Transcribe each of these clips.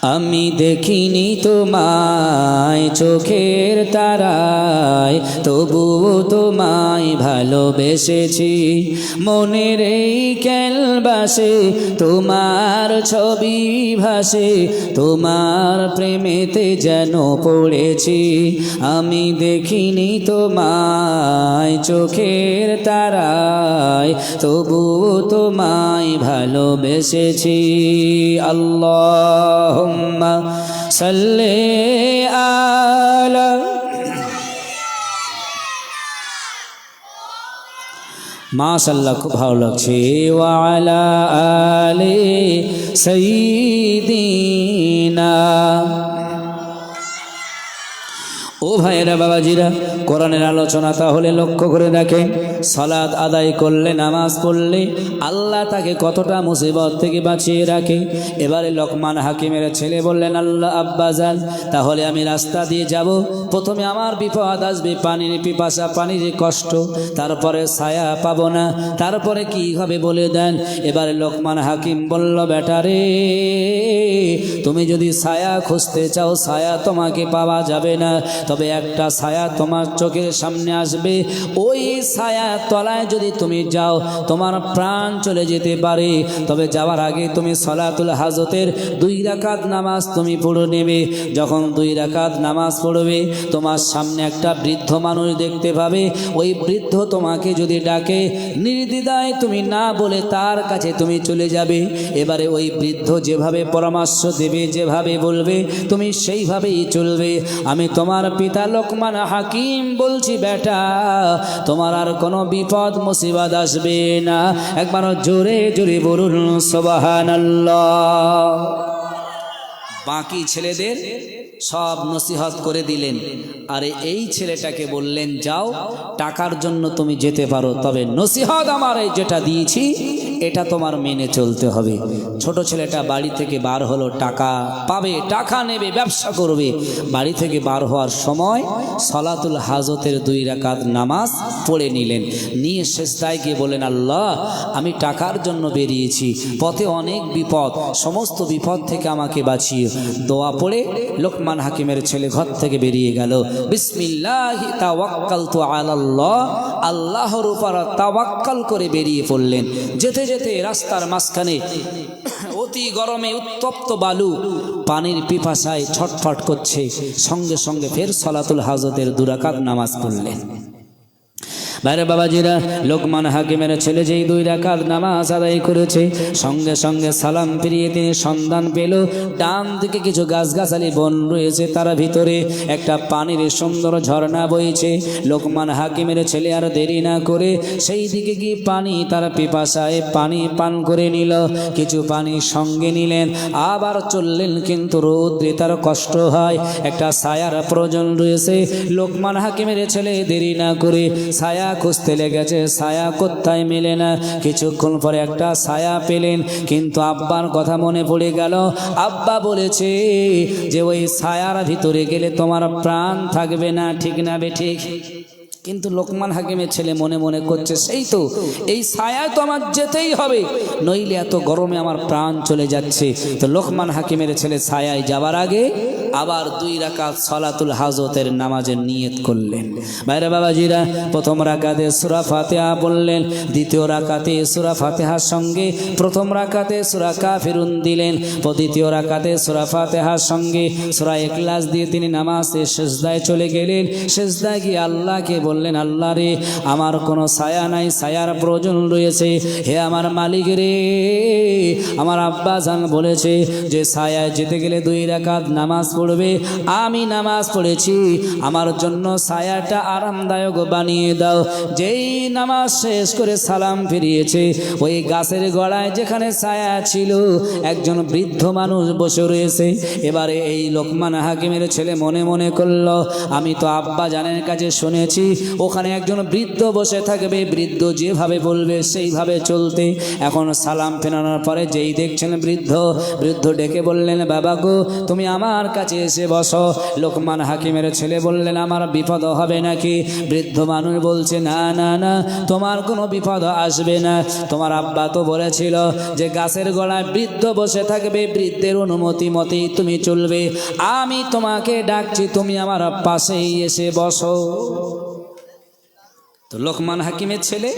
আমি দেখিনি তোমায় চোখের তারায়, তবুও তোমায় ভালোবেসেছি। মনের এই ক্যানভাসে তোমার ছবি ভাসে, তোমার প্রেমেতে যেন পড়েছি। আমি দেখিনি তোমায় চোখের তারায়, তবুও তোমায় ভালোবেসেছি। আল্লাহ সাল্লি আলা মাশাআল্লাহ, খুব ভালো লাগছে। ওয়া আলা আলি সাইয়্যিদিনা। ও ভাইয়েরা, বাবাজিরা, কোরআনের আলোচনা তাহলে লক্ষ্য করে দেখেন, সালাত আদায় করলে, নামাজ পড়লে আল্লাহ তাকে কতটা মুসিবত থেকে বাঁচিয়ে রাখে। এবারে লোকমান হাকিমের ছেলে বললেন, আল্লাহ আব্বাজান, তাহলে আমি রাস্তা দিয়ে যাব, প্রথমে আমার বিপদ আসবে, পানির পিপাসা, পানির কষ্ট, তারপরে ছায়া পাবো না, তারপরে কি হবে বলে দেন। এবারে লোকমান হাকিম বলল, বেটারে, তুমি যদি ছায়া খুঁজতে চাও, ছায়া তোমাকে পাওয়া যাবে না, তবে একটা ছায়া তোমার চোখের সামনে আসবে। ওই ছায়া তলায় যদি তুমি যাও, তোমার প্রাণ চলে যেতে পারে। তবে যাওয়ার আগে তুমি সালাতুল হাজতের 2 রাকাত নামাজ তুমি পড়ে নেবে। যখন 2 রাকাত নামাজ পড়বে, তোমার সামনে একটা বৃদ্ধ মানুষ দেখতে পাবে। ওই বৃদ্ধ তোমাকে যদি ডাকে, নির্দ্বিধায় তুমি না বলে তার কাছে তুমি চলে যাবে। এবারে ওই বৃদ্ধ যেভাবে পরামর্শ দেবে, যেভাবে বলবে, তুমি সেইভাবেই চলবে। আমি তোমার পিতা লোকমান হাকিম বলছি, বেটা, তোমার আর কোনো বিপদ মুসিবত আসবে না। একবার জোরে জোরে বলুন সুবহানাল্লাহ। বাকি ছেলেদের সব নসিহত করে দিলেন, আরে এই ছেলেটাকে বললেন, যাও, টাকার জন্য তুমি যেতে পারো, তবে নসিহত আমার এই যেটা দিয়েছি এটা তোমার মেনে চলতে হবে। ছোট ছেলেটা বাড়ি থেকে বার হলো, টাকা পাবে, টাকা নেবে, ব্যবসা করবে। বাড়ি থেকে বার হওয়ার সময় সালাতুল হাজতের 2 রাকাত নামাজ পড়ে নিলেন। নিয়ে সেজদায় গিয়ে বলেন, আল্লাহ, আমি টাকার জন্য বেরিয়েছি, পথে অনেক বিপদ, সমস্ত বিপদ থেকে আমাকে বাঁচিয়ে। দোয়া পড়ে লোকমান হাকিমের ছেলে ঘর থেকে বেরিয়ে গেল। বিসমিল্লাহি তাওয়াক্কালতু আলাল্লাহ, আল্লাহর উপর তাওয়াক্কাল করে বেরিয়ে পড়লেন। যেতে যেতে রাস্তার মাঝখানে অতি গরমে উত্তপ্ত বালু, পানির পিপাসায় ছটফট করছে। সঙ্গে সঙ্গে ফের সালাতুল হাজতের 2 রাকাত নামাজ পড়লেন। বাইরে বাবাজিরা, লোকমান হাকিমের ছেলে যেই 2 রাকাত নামাজ আদায় করেছে, সঙ্গে সঙ্গে সালাম ফিরিয়ে তিনি সন্ধান পেল, ডান দিকে কিছু গাছগাছালি বন রয়েছে, তার ভিতরে একটা পানির সুন্দর ঝর্ণা বইছে। লোকমান হাকিমের ছেলে আর দেরি না করে সেই দিকে গিয়ে পানি, তার পিপাসায় পানি পান করে নিল। কিছু পানি সঙ্গে নিলেন, আবার চললেন, কিন্তু রৌদ্রে তার কষ্ট হয়, একটা ছায়ার প্রয়োজন রয়েছে। লোকমান হাকিমের ছেলে দেরি না করে ছায়া খুঁজতে লেগেছে, ছায়া কোথায় মেলে না। কিছুক্ষণ পরে একটা ছায়া পেলেন, কিন্তু আব্বার কথা মনে পড়ে গেল। আব্বা বলেছে যে ওই ছায়ার ভিতরে গেলে তোমার প্রাণ থাকবে না, ঠিক না বেঠিক? কিন্তু লোকমান হাকিমের ছেলে মনে মনে করছে, সেই তো, এই ছায়ায় তো আমার যেতেই হবে, নইলে এত গরমে আমার প্রাণ চলে যাচ্ছে। তো লোকমান হাকিমের ছেলে ছায়ায় যাবার আগে আবার 2 রাকাত সালাতুল হাজতের নামাজের নিয়ত করলেন। বাইরে বাবাজিরা, প্রথম রাকাতে সূরা ফাতিহা বললেন, দ্বিতীয় রাকাতে সূরা ফাতিহার সঙ্গে প্রথম রাকাতে সূরা কাফিরুন দিলেন, দ্বিতীয় রাকাতে সূরা ফাতিহার সঙ্গে সূরা ইখলাস দিয়ে তিনি নামাজে সিজদায় চলে গেলেন। সিজদায় গিয়ে আল্লাহকে বললেন, আল্লাহ রে, আমার কোনো ছায়া নাই, ছায়ার প্রয়োজন রয়েছে। হে আমার মালিক রে, আমার আব্বা জান বলেছে যে ছায়ায় যেতে গেলে 2 রাকাত নামাজ পড়বে। আমি নামাজ পড়েছি, আমার জন্য ছায়াটা আরামদায়ক বানিয়ে দাও। যেই নামাজ শেষ করে সালাম ফিরিয়েছে, ওই গাছের গোড়ায় যেখানে ছায়া ছিল, একজন বৃদ্ধ মানুষ বসে রয়েছে। এবারে এই লোকমান হাকিমের ছেলে মনে মনে করল, আমি তো আব্বা জানের কাছে শুনেছি ওখানে একজন বৃদ্ধ বসে থাকবে, বৃদ্ধ যেভাবে বলবে সেইভাবে চলতে। এখন সালাম ফেরানোর পরে যেই দেখছেন বৃদ্ধ ডেকে বললেন, বাবা গো, তুমি আমার কাছে কাছে এসে বসো। লোকমান হাকিমের ছেলে বললেন আমার বিপদ হবে নাকি? বৃদ্ধ মানুষ বলছে না না না, তোমার কোনো বিপদ আসবে না। তোমার আব্বা তো বলেছিল যে গাছের গোড়ায় বৃদ্ধ বসে থাকবে, বৃদ্ধের অনুমতি মতেই তুমি চলবে। আমি তোমাকে ডাকছি, তুমি আমার পাশেই এসে বসো। তো লোকমান হাকিমের ছেলে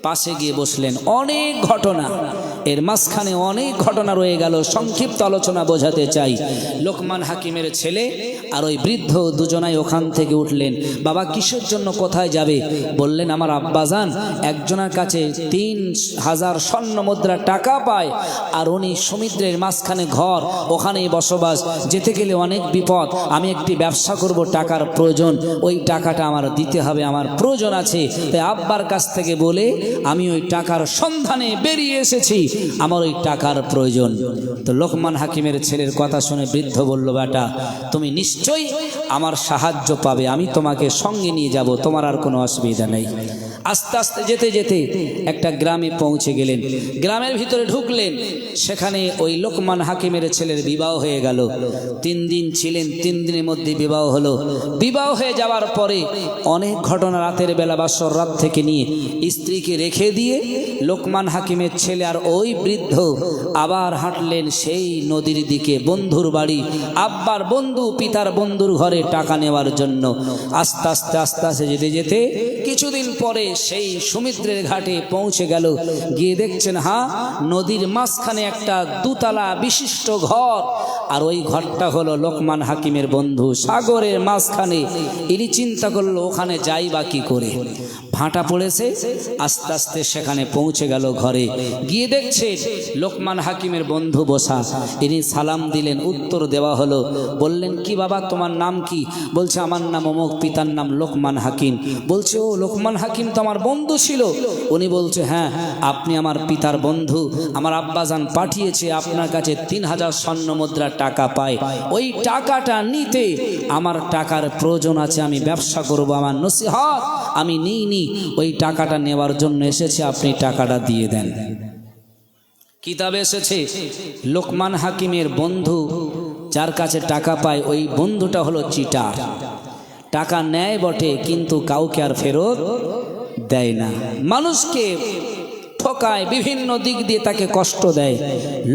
পাশে গিয়ে বসলেন। অনেক ঘটনা, এর মাঝখানে অনেক ঘটনা রয়ে গেল, সংক্ষিপ্ত আলোচনা বোঝাতে চাই। লোকমান হাকিমের ছেলে আর ওই বৃদ্ধ দুজনাই ওখান থেকে উঠলেন। বাবা কিসের জন্য, কোথায় যাবে? বললেন আমার আব্বাজান একজনের কাছে 3000 স্বর্ণ মুদ্রা টাকা পায়, আর উনি সমুদ্রের মাঝখানে ঘর, ওখানেই বসবাস, যেতে গেলে অনেক বিপদ। আমি একটি ব্যবসা করব, টাকার প্রয়োজন, ওই টাকাটা আমার দিতে হবে, আমার প্রয়োজন আছে। তাই আব্বার কাছ থেকে বলে আমি ওই টাকার সন্ধানে বেরিয়ে এসেছি, আমার ওই টাকার প্রয়োজন। তো লোকমান হাকিমের ছেলের কথা শুনে বৃদ্ধ বলল বেটা তুমি নিশ্চয়ই আমার সাহায্য পাবে, আমি তোমাকে সঙ্গে নিয়ে যাব, তোমার আর কোনো অসুবিধা নেই। আস্তে আস্তে যেতে যেতে একটা গ্রামে পৌঁছে গেলেন। গ্রামের ভিতরে ঢুকলেন, সেখানে ওই লোকমান হাকিমের ছেলের বিবাহ হয়ে গেল। 3 দিন ছিলেন, 3 দিনের মধ্যে বিবাহ হলো। বিবাহ হয়ে যাওয়ার পরে অনেক ঘটনা, রাতের বেলা বাসর রাত থেকে নিয়ে স্ত্রীকে রেখে দিয়ে লোকমান হাকিমের ছেলে আর ওই বৃদ্ধ আবার হাঁটলেন সেই নদীর দিকে, বন্ধুর বাড়ি, আব্বার বন্ধু পিতার বন্ধুর ঘরে টাকা নেওয়ার জন্য। আস্তে আস্তে আস্তে আস্তে যেতে যেতে কিছুদিন পরে সেই সমুদ্রের ঘাটে পৌঁছে গেল। গিয়ে দেখছেন নদীর মাঝখানে একটা 2 তলা বিশিষ্ট ঘর, আর ওই ঘরটা হলো লোকমান হাকিমের বন্ধু। সাগরের মাঝখানে। ইনি চিন্তা করলো ওখানে যাই বা কি করে, ভাটা পড়েছে। আস্তে আস্তে সেখানে পৌঁছে গেল ঘরে। গিয়ে দেখছে লোকমান হাকিমের বন্ধু বসা। ইনি সালাম দিলেন, উত্তর দেওয়া হলো। বললেন কি বাবা তোমার নাম কি? বলছে আমার নাম অমুক, পিতার নাম লোকমান হাকিম। বলছে ও লোকমান হাকিম তো আমার বন্ধু ছিল। উনি বলছে হ্যাঁ আপনি আমার পিতার বন্ধু, আমার আব্বাজান পাঠিয়েছে আপনার কাছে 3000 স্বর্ণ মুদ্রা টাকা পায়, ওই টাকাটা নিতে আমার টাকার প্রয়োজন আছে, আমি ব্যবসা করব, আমার নসিহত আমি নিইনি, ওই টাকাটা নেওয়ার জন্য এসেছে, আপনি টাকাটা দিয়ে দেন। কিতাবে এসেছে লোকমান হাকিমের বন্ধু যার কাছে টাকা পায় ওই বন্ধুটা হলো চিটার। টাকা নেয় বটে কিন্তু কাউকে আর ফেরত দেয় না, মানুষকে ঠকায়, বিভিন্ন দিক দিয়ে তাকে কষ্ট দেয়।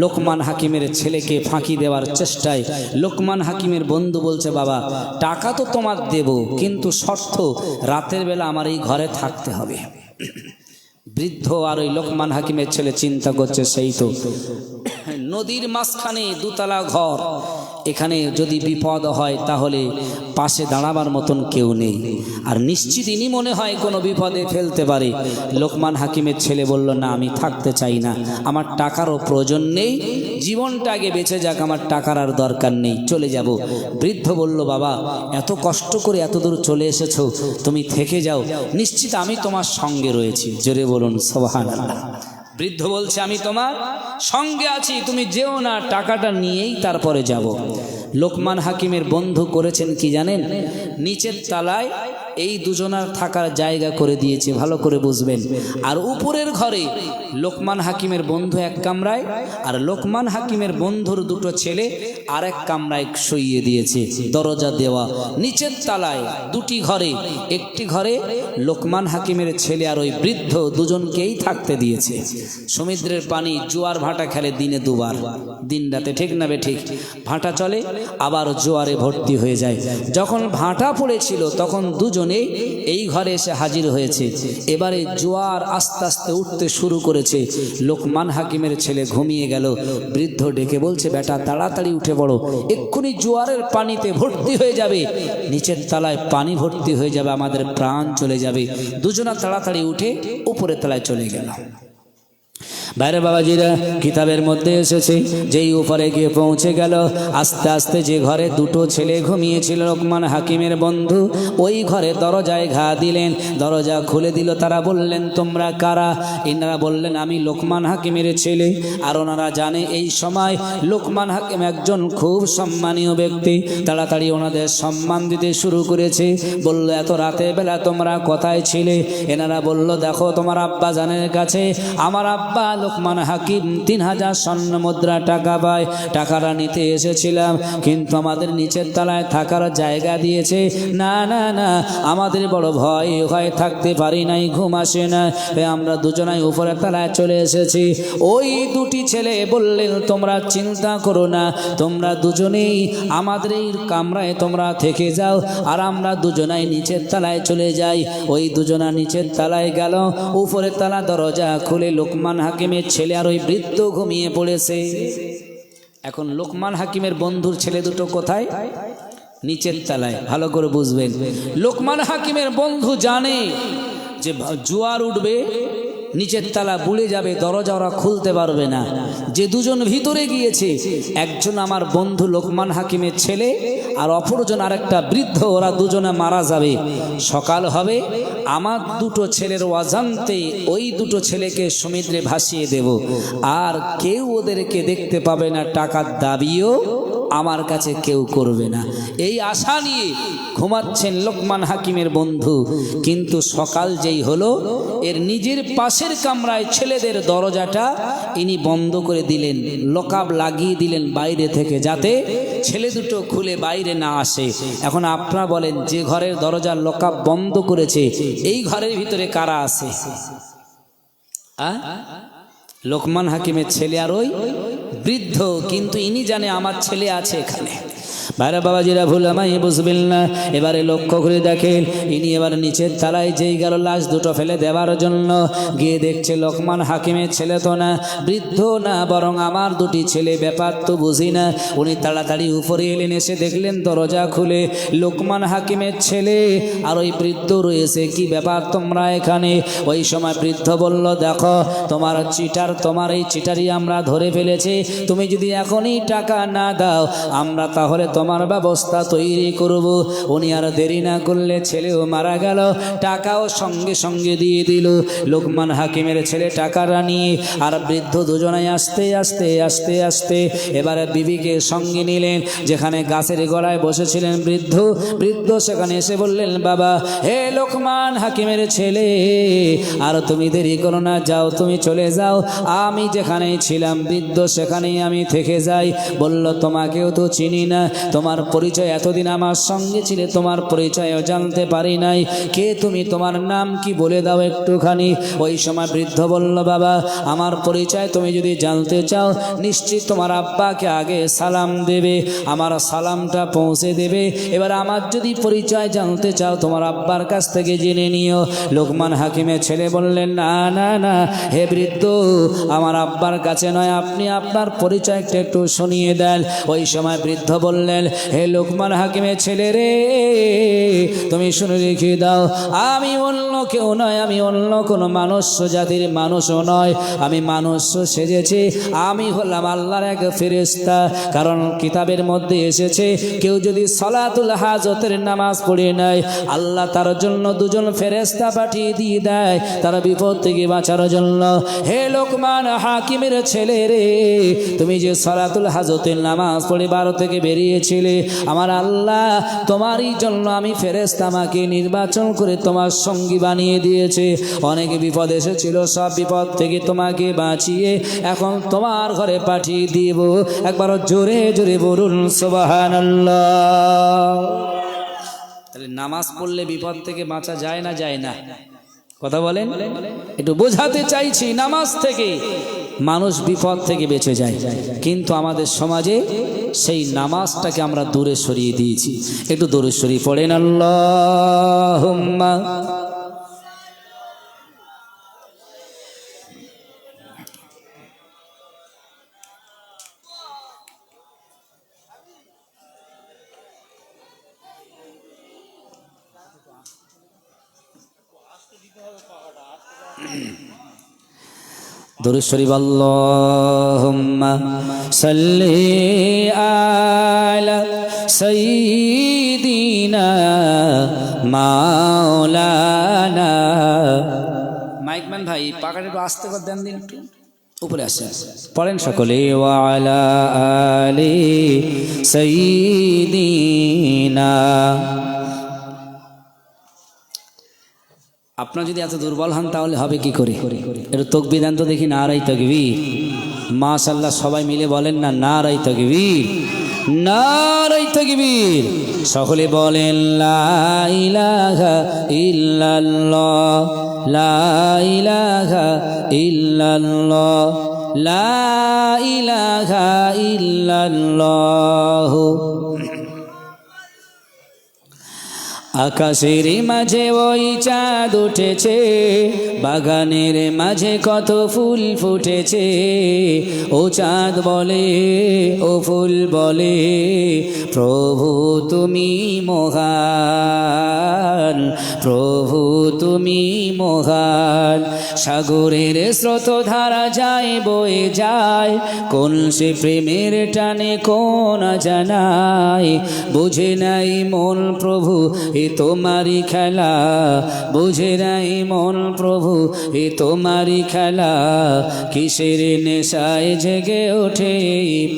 লোকমান হাকিমের ছেলেকে ফাঁকি দেওয়ার চেষ্টায় লোকমান হাকিমের বন্ধু বলছে বাবা টাকা তো তোমার দেব, কিন্তু শর্ত রাতের বেলা আমার এই ঘরে থাকতে হবে। বৃদ্ধ আর ওই লোকমান হাকিমের ছেলে চিন্তা করছে সেই তো নদীর মাঝখানে 2 তলা ঘর, এখানে যদি বিপদ হয় তাহলে পাশে দাঁড়াবার মতন কেউ নেই, আর নিশ্চিত ইনি মনে হয় কোনো বিপদে ফেলতে পারে। লোকমান হাকিমের ছেলে বলল না আমি থাকতে চাই না, আমার টাকারও প্রয়োজন নেই, জীবনটা আগে বেঁচে যাক, আমার টাকার আর দরকার নেই, চলে যাব। বৃদ্ধ বলল বাবা এত কষ্ট করে এত দূর চলে এসেছো, তুমি থেকে যাও, নিশ্চিত আমি তোমার সঙ্গে রয়েছি। জোরে বলুন সুবহানাল্লাহ। বৃদ্ধ বলছে আমি তোমার সঙ্গে আছি, তুমি যেও না, টাকাটা নিয়েই তারপরে যাব। লোকমান হাকিমের বন্ধু করেছেন কি জানেন? নিচের তলায় এই দুজনার থাকার জায়গা করে দিয়েছে, ভালো করে বুঝবেন। আর উপরের ঘরে লোকমান হাকিমের বন্ধু এক কামরায়, আর লোকমান হাকিমের বন্ধুর 2টো ছেলে আর এক কামরায় শুইয়ে দিয়েছে, দরজা দেওয়া। নিচের তলায় 2টি ঘরে, একটি ঘরে লোকমান হাকিমের ছেলে আর ওই বৃদ্ধ দুজনকেই থাকতে দিয়েছে। সমুদ্রের পানি জোয়ার ভাটা খেলে দিনে 2 বার, দিন রাতে, ঠিক না বে ঠিক? ভাটা চলে আবার জোয়ারে ভর্তি হয়ে যায়। যখন ভাটা পড়েছিল তখন দুজনেই এই ঘরে এসে হাজির হয়েছে। এবারে জোয়ার আস্তে আস্তে উঠতে শুরু করেছে। লোকমান হাকিমের ছেলে ঘুমিয়ে গেল। বৃদ্ধ ডেকে বলছে বেটা তাড়াতাড়ি উঠে পড়ো, এক্ষুনি জোয়ারের পানিতে ভর্তি হয়ে যাবে, নিচের তলায় পানি ভর্তি হয়ে যাবে, আমাদের প্রাণ চলে যাবে। দুজনা তাড়াতাড়ি উঠে উপরের তলায় চলে গেল। বাইরে বাবাজিরা কিতাবের মধ্যে এসেছে যেই উপরে গিয়ে পৌঁছে গেল, আস্তে আস্তে যে ঘরে 2টো ছেলে ঘুমিয়েছিল লোকমান হাকিমের বন্ধু, ওই ঘরে দরজায় ঘা দিলেন, দরজা খুলে দিল। তারা বললেন তোমরা কারা? এনারা বললেন আমি লোকমান হাকিমের ছেলে। আর ওনারা জানে এই সময় লোকমান হাকিম একজন খুব সম্মানীয় ব্যক্তি, তাড়াতাড়ি ওনাদের সম্মান দিতে শুরু করেছে। বলল এত রাতে বেলা তোমরা কোথায় ছিলে? এনারা বলল দেখো তোমার আব্বা জানের কাছে, আমার আব্বা লোকমান হাকিম 3000 স্বর্ণ মুদ্রা টাকা পায়। টাকাটা নিতে এসেছিলাম, কিন্তু আমাদের নিচের তলায় থাকার জায়গা দিয়েছে না। না না, আমাদের বড় ভয় হয়, থাকতে পারি নাই, ঘুম আসে না, আমরা দুজনাই উপরের তলায় চলে এসেছি। ওই দুটি ছেলে বললেন তোমরা চিন্তা করো না, তোমরা দুজনেই আমাদের এই কামরায় তোমরা থেকে যাও, আর আমরা দুজনাই নিচের তলায় চলে যাই। ওই দুজনা নিচের তলায় গেল, উপরের তলা দরজা খুলে লোকমান হাকিমের ছেলে আর ওই বৃদ্ধ ঘুমিয়ে পড়েছে। এখন লোকমান হাকিমের বন্ধুর ছেলে দুটো কোথায়? নিচের তলায়। ভালো করে বুঝবেন, লোকমান হাকিমের বন্ধু জানে যে জোয়ার উঠবে, নিচের তলা বুড়ে যাবে, দরজা ওরা খুলতে পারবে না। যে দুজন ভিতরে গিয়েছে, একজন আমার বন্ধু লোকমান হাকিমের ছেলে, আর অপরজন আরেকটা বৃদ্ধ, ওরা দুজনে মারা যাবে। সকাল হবে, আমার দুটো ছেলের অজান্তে ওই দুটো ছেলেকে সমুদ্রে ভাসিয়ে দেব, আর কেউ ওদেরকে দেখতে পাবে না, টাকার দাবিও আমার কাছে কেউ করবে না। এই আশা নিয়ে ঘুমাচ্ছেন লোকমান হাকিমের বন্ধু। কিন্তু সকাল যেই হলো, এর নিজের পাশের কামরায় ছেলেদের দরজাটা ইনি বন্ধ করে দিলেন, লকআপ লাগিয়ে দিলেন বাইরে থেকে, যাতে ছেলে দুটো খুলে বাইরে না আসে। এখন আপনারা বলেন, যে ঘরের দরজার লকআপ বন্ধ করেছে, এই ঘরের ভিতরে কারা আছে? লোকমান হাকিমের ছেলে আর ওই বৃদ্ধ। কিন্তু ইনি জানে আমার ছেলে আছে এখানে। ভাইরা বাবাজিরা, ভুল আমায় বুঝবেন না। এবারে লক্ষ্য করে দেখেন, ইনি এবার নিচের তলায় যেই গেল লাশ দুটো ফেলে দেওয়ার জন্য, গিয়ে দেখছে লোকমান হাকিমের ছেলে তো না, বৃদ্ধ না, বরং আমার দুটি ছেলে। ব্যাপার তো বুঝি না। উনি তাড়াতাড়ি উপরে এলেন, এসে দেখলেন দরজা খুলে লোকমান হাকিমের ছেলে আর ওই বৃদ্ধ রয়েছে। কি ব্যাপার তোমরা এখানে? ওই সময় বৃদ্ধ বলল, দেখো তোমার চিটার, তোমার এই চিটারি আমরা ধরে ফেলেছি। তুমি যদি এখনই টাকা না দাও, আমরা তাহলে তোমার ব্যবস্থা তৈরি করব। উনি আর দেরি না করলে, ছেলেও মারা গেল, টাকাও সঙ্গে সঙ্গে দিয়ে দিল। লোকমান হাকিমের ছেলে টাকাটা নিয়ে আর বৃদ্ধ দুজনাই আস্তে আস্তে আস্তে আস্তে এবারে বিবিকে সঙ্গে নিলেন। যেখানে গাছের গড়ায় বসেছিলেন বৃদ্ধ সেখানে এসে বললেন, বাবা, হে লোকমান হাকিমের ছেলে, আর তুমি দেরি করো না, যাও, তুমি চলে যাও, আমি যেখানেই ছিলাম বৃদ্ধ সেখানেই আমি থেকে যাই। বলল, তোমাকেও তো চিনি না, তোমার পরিচয় এতদিন আমার সঙ্গে ছিলে, তোমার পরিচয়ও জানতে পারি নাই, কে তুমি, তোমার নাম কি বলে দাও একটুখানি। ওই সময় বৃদ্ধ বলল, বাবা, আমার পরিচয় তুমি যদি জানতে চাও, নিশ্চিত তোমার আব্বাকে আগে সালাম দেবে, আমার সালামটা পৌঁছে দেবে। এবার আমার যদি পরিচয় জানতে চাও, তোমার আব্বার কাছ থেকে জেনে নিও। লোকমান হাকিমের ছেলে বললেন, না না না, হে বৃদ্ধ, আমার আব্বার কাছে নয়, আপনি আপনার পরিচয়টা একটু শুনিয়ে দেন। ওই সময় বৃদ্ধ বললেন, হে লোকমান হাকিমের ছেলে রে, তুমি শুনে রেখে দাও, আমি অন্য কেউ নয়, আমি অন্য কোনো মানুষ জাতির মানুষও নয়, আমি মানুষ সেজেছি, আমি হলাম আল্লাহর এক ফেরেশতা। কারণ কিতাবের মধ্যে এসেছে, কেউ যদি সালাতুল হাজতের নামাজ পড়ে নেয়, আল্লাহ তার জন্য দুজন ফেরেশতা পাঠিয়ে দিয়ে দেয়, তার বিপদ থেকে বাঁচার জন্য। হে লোকমান হাকিমের ছেলে রে, তুমি যে সালাতুল হাজতের নামাজ পড়ে 12 থেকে বেরিয়েছিলে, আমার আল্লাহ তোমারই জন্য আমি ফেরেশতা আমাকে নির্বাচন করে তোমার সঙ্গী বানিয়ে দিয়েছে। অনেক বিপদ এসেছিল, সব বিপদ থেকে তোমাকে বাঁচিয়ে এখন তোমার ঘরে পাঠিয়ে দিব। একবার জোরে জোরে বলুন সুবহানাল্লাহ। তাহলে নামাজ পড়লে বিপদ থেকে বাঁচা যায় না? যায় না? কথা বলেন। একটু বোঝাতে চাইছি, নামাজ থেকে মানুষ বিপদ থেকে বেঁচে যায়, কিন্তু আমাদের সমাজে সেই নামাজটাকে আমরা দূরে সরিয়ে দিয়েছি। একটু দূরে সরিয়ে পড়েন, আল্লাহুম্মা দরুদ শরীফ, আল্লাহুম্মা সাল্লি আলা সাইয়্যিদিনা মাওলানা। মাইকম্যান ভাই, পাকাটা একটু আস্তে করে দেন, দিন একটু উপরে আসেন, পড়েন সকলে, ওয়া আলা আলি সাইয়্যিদিনা। আপনার যদি এত দুর্বল হন তাহলে হবে কি করে? একটু তাকবীর দেন তো দেখি, নারায়ে তাকবীর। মাশাআল্লাহ, সবাই মিলে বলেন না, নারায়ে তাকবীর, নারায়ে তাকবীর। সকলে বলেন লা ইলাহা ইল্লাল্লাহ, লা ইলাহা ইল্লাল্লাহ, লা ইলাহা ইল্লাল্লাহ। আকাশের মাঝে ওই চাঁদ উঠেছে, বাগানের মাঝে কত ফুল ফুটেছে। ও চাঁদ বলে, ও ফুল বলে, প্রভু তুমি মহান, প্রভু তুমি মহান। সাগরের স্রোত ধারা যায় বয়ে যায়, কোন সে প্রেমের টানে কোন জানায়। বুঝে নাই মন প্রভু এ তোমারি খেলা, বুঝে নাই মন প্রভু এ তোমারি খেলা। কিসের নেশায় জেগে ওঠে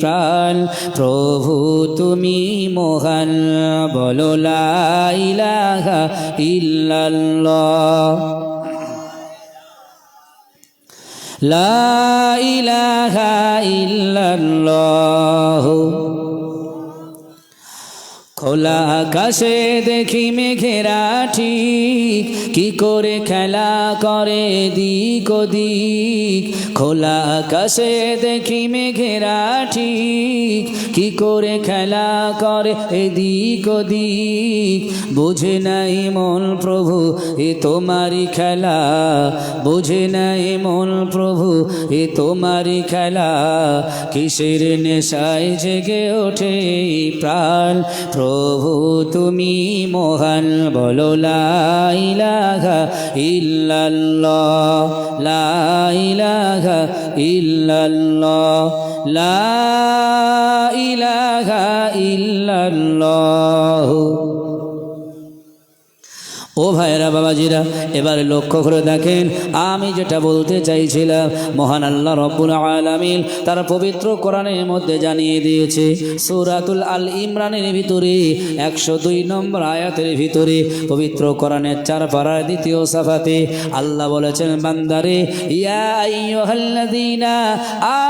প্রাণ, প্রভু তুমি মহান। বলো লা ইলাহা ইল্লাল্লাহ, লা ইলাহা ইল্লাল্লাহ। খোলা আকাশে দেখি মেঘেরা ঠিক, কি করে খেলা করে দিক ওদিক। খোলা আকাশে দেখি মেঘেরা ঠিক, কি করে খেলা করে এদিক ওদিক। বুঝে নাই মন প্রভু এ তোমারি খেলা, বুঝে নাই মন প্রভু এ তোমারি খেলা। কিসের নেশায় জেগে ওঠে প্রাণ, প্রভু তুমি মহান। বলো লা ইলাহা ইল্লাল্লাহ, লা ইলাহা ইল্লাল্লাহ, লা ইলাহা ইল্লাল্লাহ। ও ভাইরা বাবাজিরা, এবারে লক্ষ্য করে দেখেন, আমি যেটা বলতে চাইছিলাম, মহান আল্লাহ রব্বুল আলামিন তার পবিত্র কোরআনের মধ্যে জানিয়ে দিয়েছে। সূরাতুল আল ইমরানের ভিতরে 102 নম্বর আয়াতের ভিতরে, পবিত্র কোরআনের 4 পারার 2য় সাফাতে আল্লাহ বলেছেন, বান্দারে, ইয়া আইয়ুহাল্লাযীনা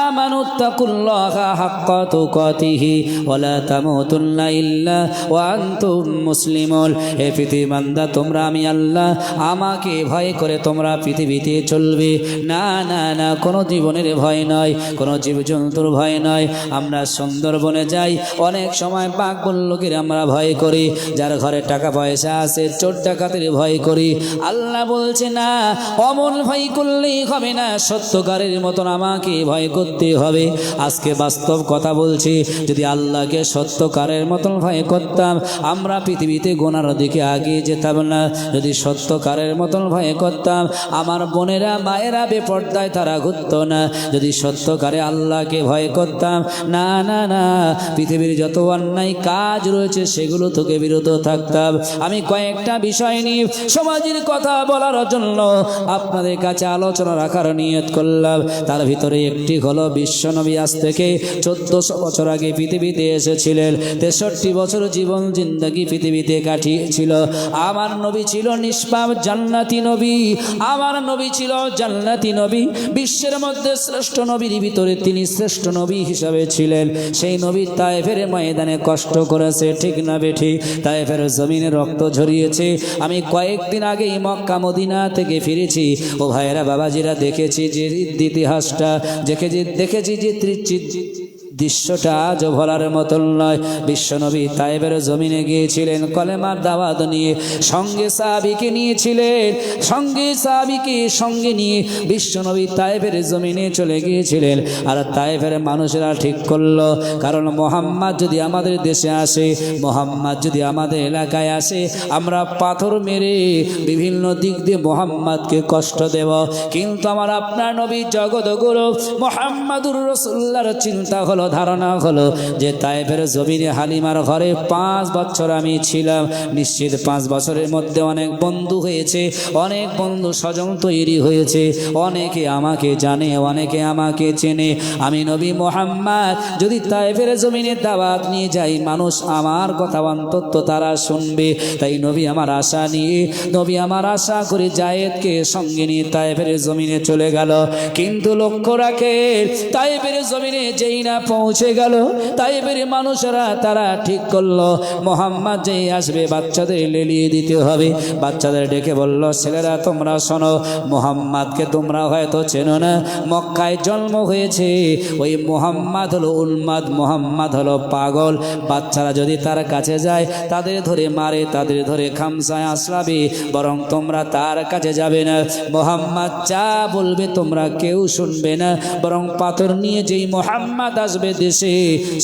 আমানুত্তাকুল্লাহা হাক্কা তুকাতিহি ওয়া লা তামুতুন্না ইল্লা ওয়া আনতুম মুসলিমুন। হে পৃথিবীর বান্দা, তোমরা আমি আল্লাহ, আমাকে ভয় করে তোমরা পৃথিবীতে চলবে। না না না, কোনো জীবনের ভয় নয়, কোনো জীবজন্তুর ভয় নয়। আমরা সুন্দরবনে যাই, অনেক সময় বাঘ বল্লুকের আমরা ভয় করি, যার ঘরে টাকা পয়সা আছে চোর ডাকাতের ভয় করি। আল্লাহ বলছে না, অমন ভয় করলেই হবে না, সত্যকারের মতন আমাকে ভয় করতে হবে। আজকে বাস্তব কথা বলছি, যদি আল্লাহকে সত্যকারের মতন ভয় করতাম, আমরা পৃথিবীতে গোনার দিকে আগে যেতাম না। যদি সত্যকারের মতন ভয় করতাম, আমার বোনেরা মায়েরা বেপর্দায় তারা ঘুরতো না। যদি সত্যকারে আল্লাহকে ভয় করতাম, না না না, পৃথিবীর যত অন্যায় কাজ রয়েছে সেগুলো থেকে বিরত থাকতাম। আমি কয়েকটা বিষয় নিয়ে সমাজের কথা বলার জন্য আপনাদের কাছে আলোচনা রাখার নিয়ত করলাম। তার ভিতরে একটি হলো, বিশ্বনবী আজ থেকে 1400 বছর আগে পৃথিবীতে এসেছিলেন। 63 বছর জীবন জিন্দেগি পৃথিবীতে কাটিয়েছিল। আমার নবী ছিল নিষ্পাপ জান্নাতি নবী, আমার নবী ছিল জান্নাতি নবী। বিশ্বের মধ্যে শ্রেষ্ঠ নবীর ভিতরে তিনি শ্রেষ্ঠ নবী হিসাবে ছিলেন। সেই নবী তায়েফের ময়দানে কষ্ট করেছে, ঠিক না বেঠিক? তায়েফের জমিনে রক্ত ঝরিয়েছে। আমি কয়েকদিন আগেই মক্কা মদিনা থেকে ফিরেছি। ও ভাইয়েরা বাবাজিরা, দেখেছি যে ইতিহাসটা, দেখেছি যে দৃশ্যটা আজ ভোলার মতন নয়। বিশ্বনবী তায়েফের জমিনে গিয়েছিলেন কলেমার দাওয়াত নিয়ে, সঙ্গে সাহাবীকে নিয়েছিলেন, সঙ্গে নিয়ে বিশ্বনবী তায়েফের জমিনে চলে গিয়েছিলেন। আর তায়েফের মানুষেরা ঠিক করলো, কারণ মোহাম্মদ যদি আমাদের দেশে আসে, মোহাম্মদ যদি আমাদের এলাকায় আসে, আমরা পাথর মেরে বিভিন্ন দিক দিয়ে মোহাম্মদকে কষ্ট দেব। কিন্তু আমার আপনার নবী জগৎগুরু মুহাম্মাদুর রাসূলুল্লাহর চিন্তা হলো, হলো, ধারণা হলো যে তায়েফের জমিনে হালিমার ঘরে 5 বছর আমি ছিলাম। নিশ্চিত 5 বছরের মধ্যে অনেক বন্ধু হয়েছে, অনেক বন্ধু স্বজন তৈরি হয়েছে, অনেকে আমাকে জানে, অনেকে আমাকে চেনে। আমি নবী মুহাম্মদ যদি তায়েফের জমিনে দাওয়াত নিয়ে যাই, মানুষ আমার কথা অন্তত তারা শুনবে। তাই নবী আমার আশা নিয়ে, নবী আমার আশা করে জায়েদকে সঙ্গে নিয়ে তায়েফের জমিনে চলে গেল। কিন্তু লক্ষ্য রাখে, তায়েফের জমিনে যেই না পৌঁছে গেল, তায়েফের মানুষেরা তারা ঠিক করলো মুহাম্মদ যেই আসবে বাচ্চাদের লেলিয়ে দিতে হবে। বাচ্চাদের ডেকে বলল, ছেলেরা তোমরা শোনো, মুহাম্মদকে তোমরা হয়তো চেনো না, মক্কায় জন্ম হয়েছে। ওই মুহাম্মদ হলো উন্মাদ, মুহাম্মদ হলো পাগল। বাচ্চারা যদি তার কাছে যায় তাদের ধরে মারে, তাদের ধরে খামসায় আসলাবে, বরং তোমরা তার কাছে যাবে না। মুহাম্মদ যা বলবে তোমরা কেউ শুনবে না, বরং পাথর নিয়ে যেই মুহাম্মদ আসবে দেশে,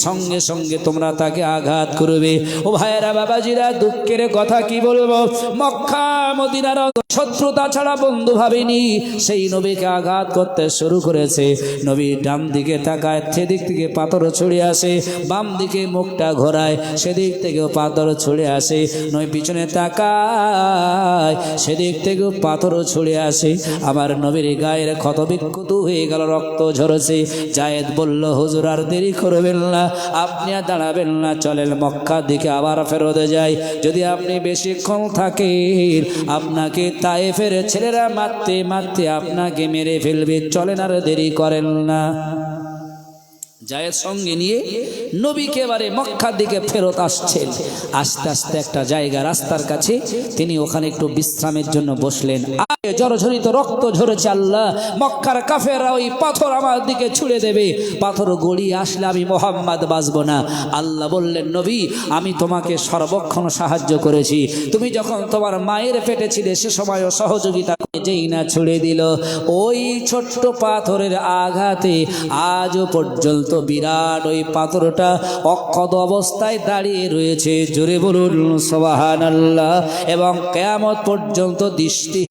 সঙ্গে সঙ্গে তোমরা তাকে আঘাত করবে। ও ভাইয়েরা, বাবাজিরা, দুঃখের কথা কি বলবো, মক্কা মদিনার শত্রুতা ছাড়া বন্ধু ভাবেনি, সেই নবীকে আঘাত করতে শুরু করেছে। নবী ডান দিকে তাকায়, সেদিক থেকে পাথর ছুড়ে আসে, বাম দিকে মুখটা ঘোরায়, সেদিক থেকেও পাথর ছুড়ে আসে। নবী পিছনে তাকায়, সেদিক থেকেও পাথর ছুড়ে আসে। আমার নবীর গায়ের ক্ষত বিক্ষত হয়ে গেল, রক্ত ঝরছে। জায়েদ বলল, হুজুর আর দেরি করবেন না, আপনি আর দাঁড়াবেন না, চলেন মক্কার দিকে আবার ফেরত যাই। যদি আপনি বেশিক্ষণ থাকেন আপনাকে তায়েফের ছেলেরা মারতে মারতে আপনাকে মেরে ফেলবে, চলেন আর দেরি করেন না। জায়েদ সঙ্গে নিয়ে নবীকে এবারে মক্কার দিকে ফেরত আসছেন। আস্তে আস্তে একটা জায়গা রাস্তার কাছে তিনি ওখানে একটু বিশ্রামের জন্য বসলেন। জড়ঝরিত রক্ত ঝরেছে। আল্লাহ, মক্কার কাফেররা ওই পাথর আমার দিকে ছুঁড়ে দেবে, পাথর গড়িয়ে আসলে আমি মুহাম্মদ বাঁচব না। আল্লাহ বললেন, নবী আমি তোমাকে সর্বক্ষণ সাহায্য করেছি, তুমি যখন তোমার মায়ের পেটে ছিলে সে সময়ও সহযোগিতা করে। যেই না ছুঁড়ে দিল, ওই ছোট্ট পাথরের আঘাতে আজও পর্যন্ত বিরাট ওই পাথরটা অক্ষত অবস্থায় দাঁড়িয়ে রয়েছে। জোরে বলুন সুবহানাল্লাহ। এবং কিয়ামত পর্যন্ত দৃষ্টি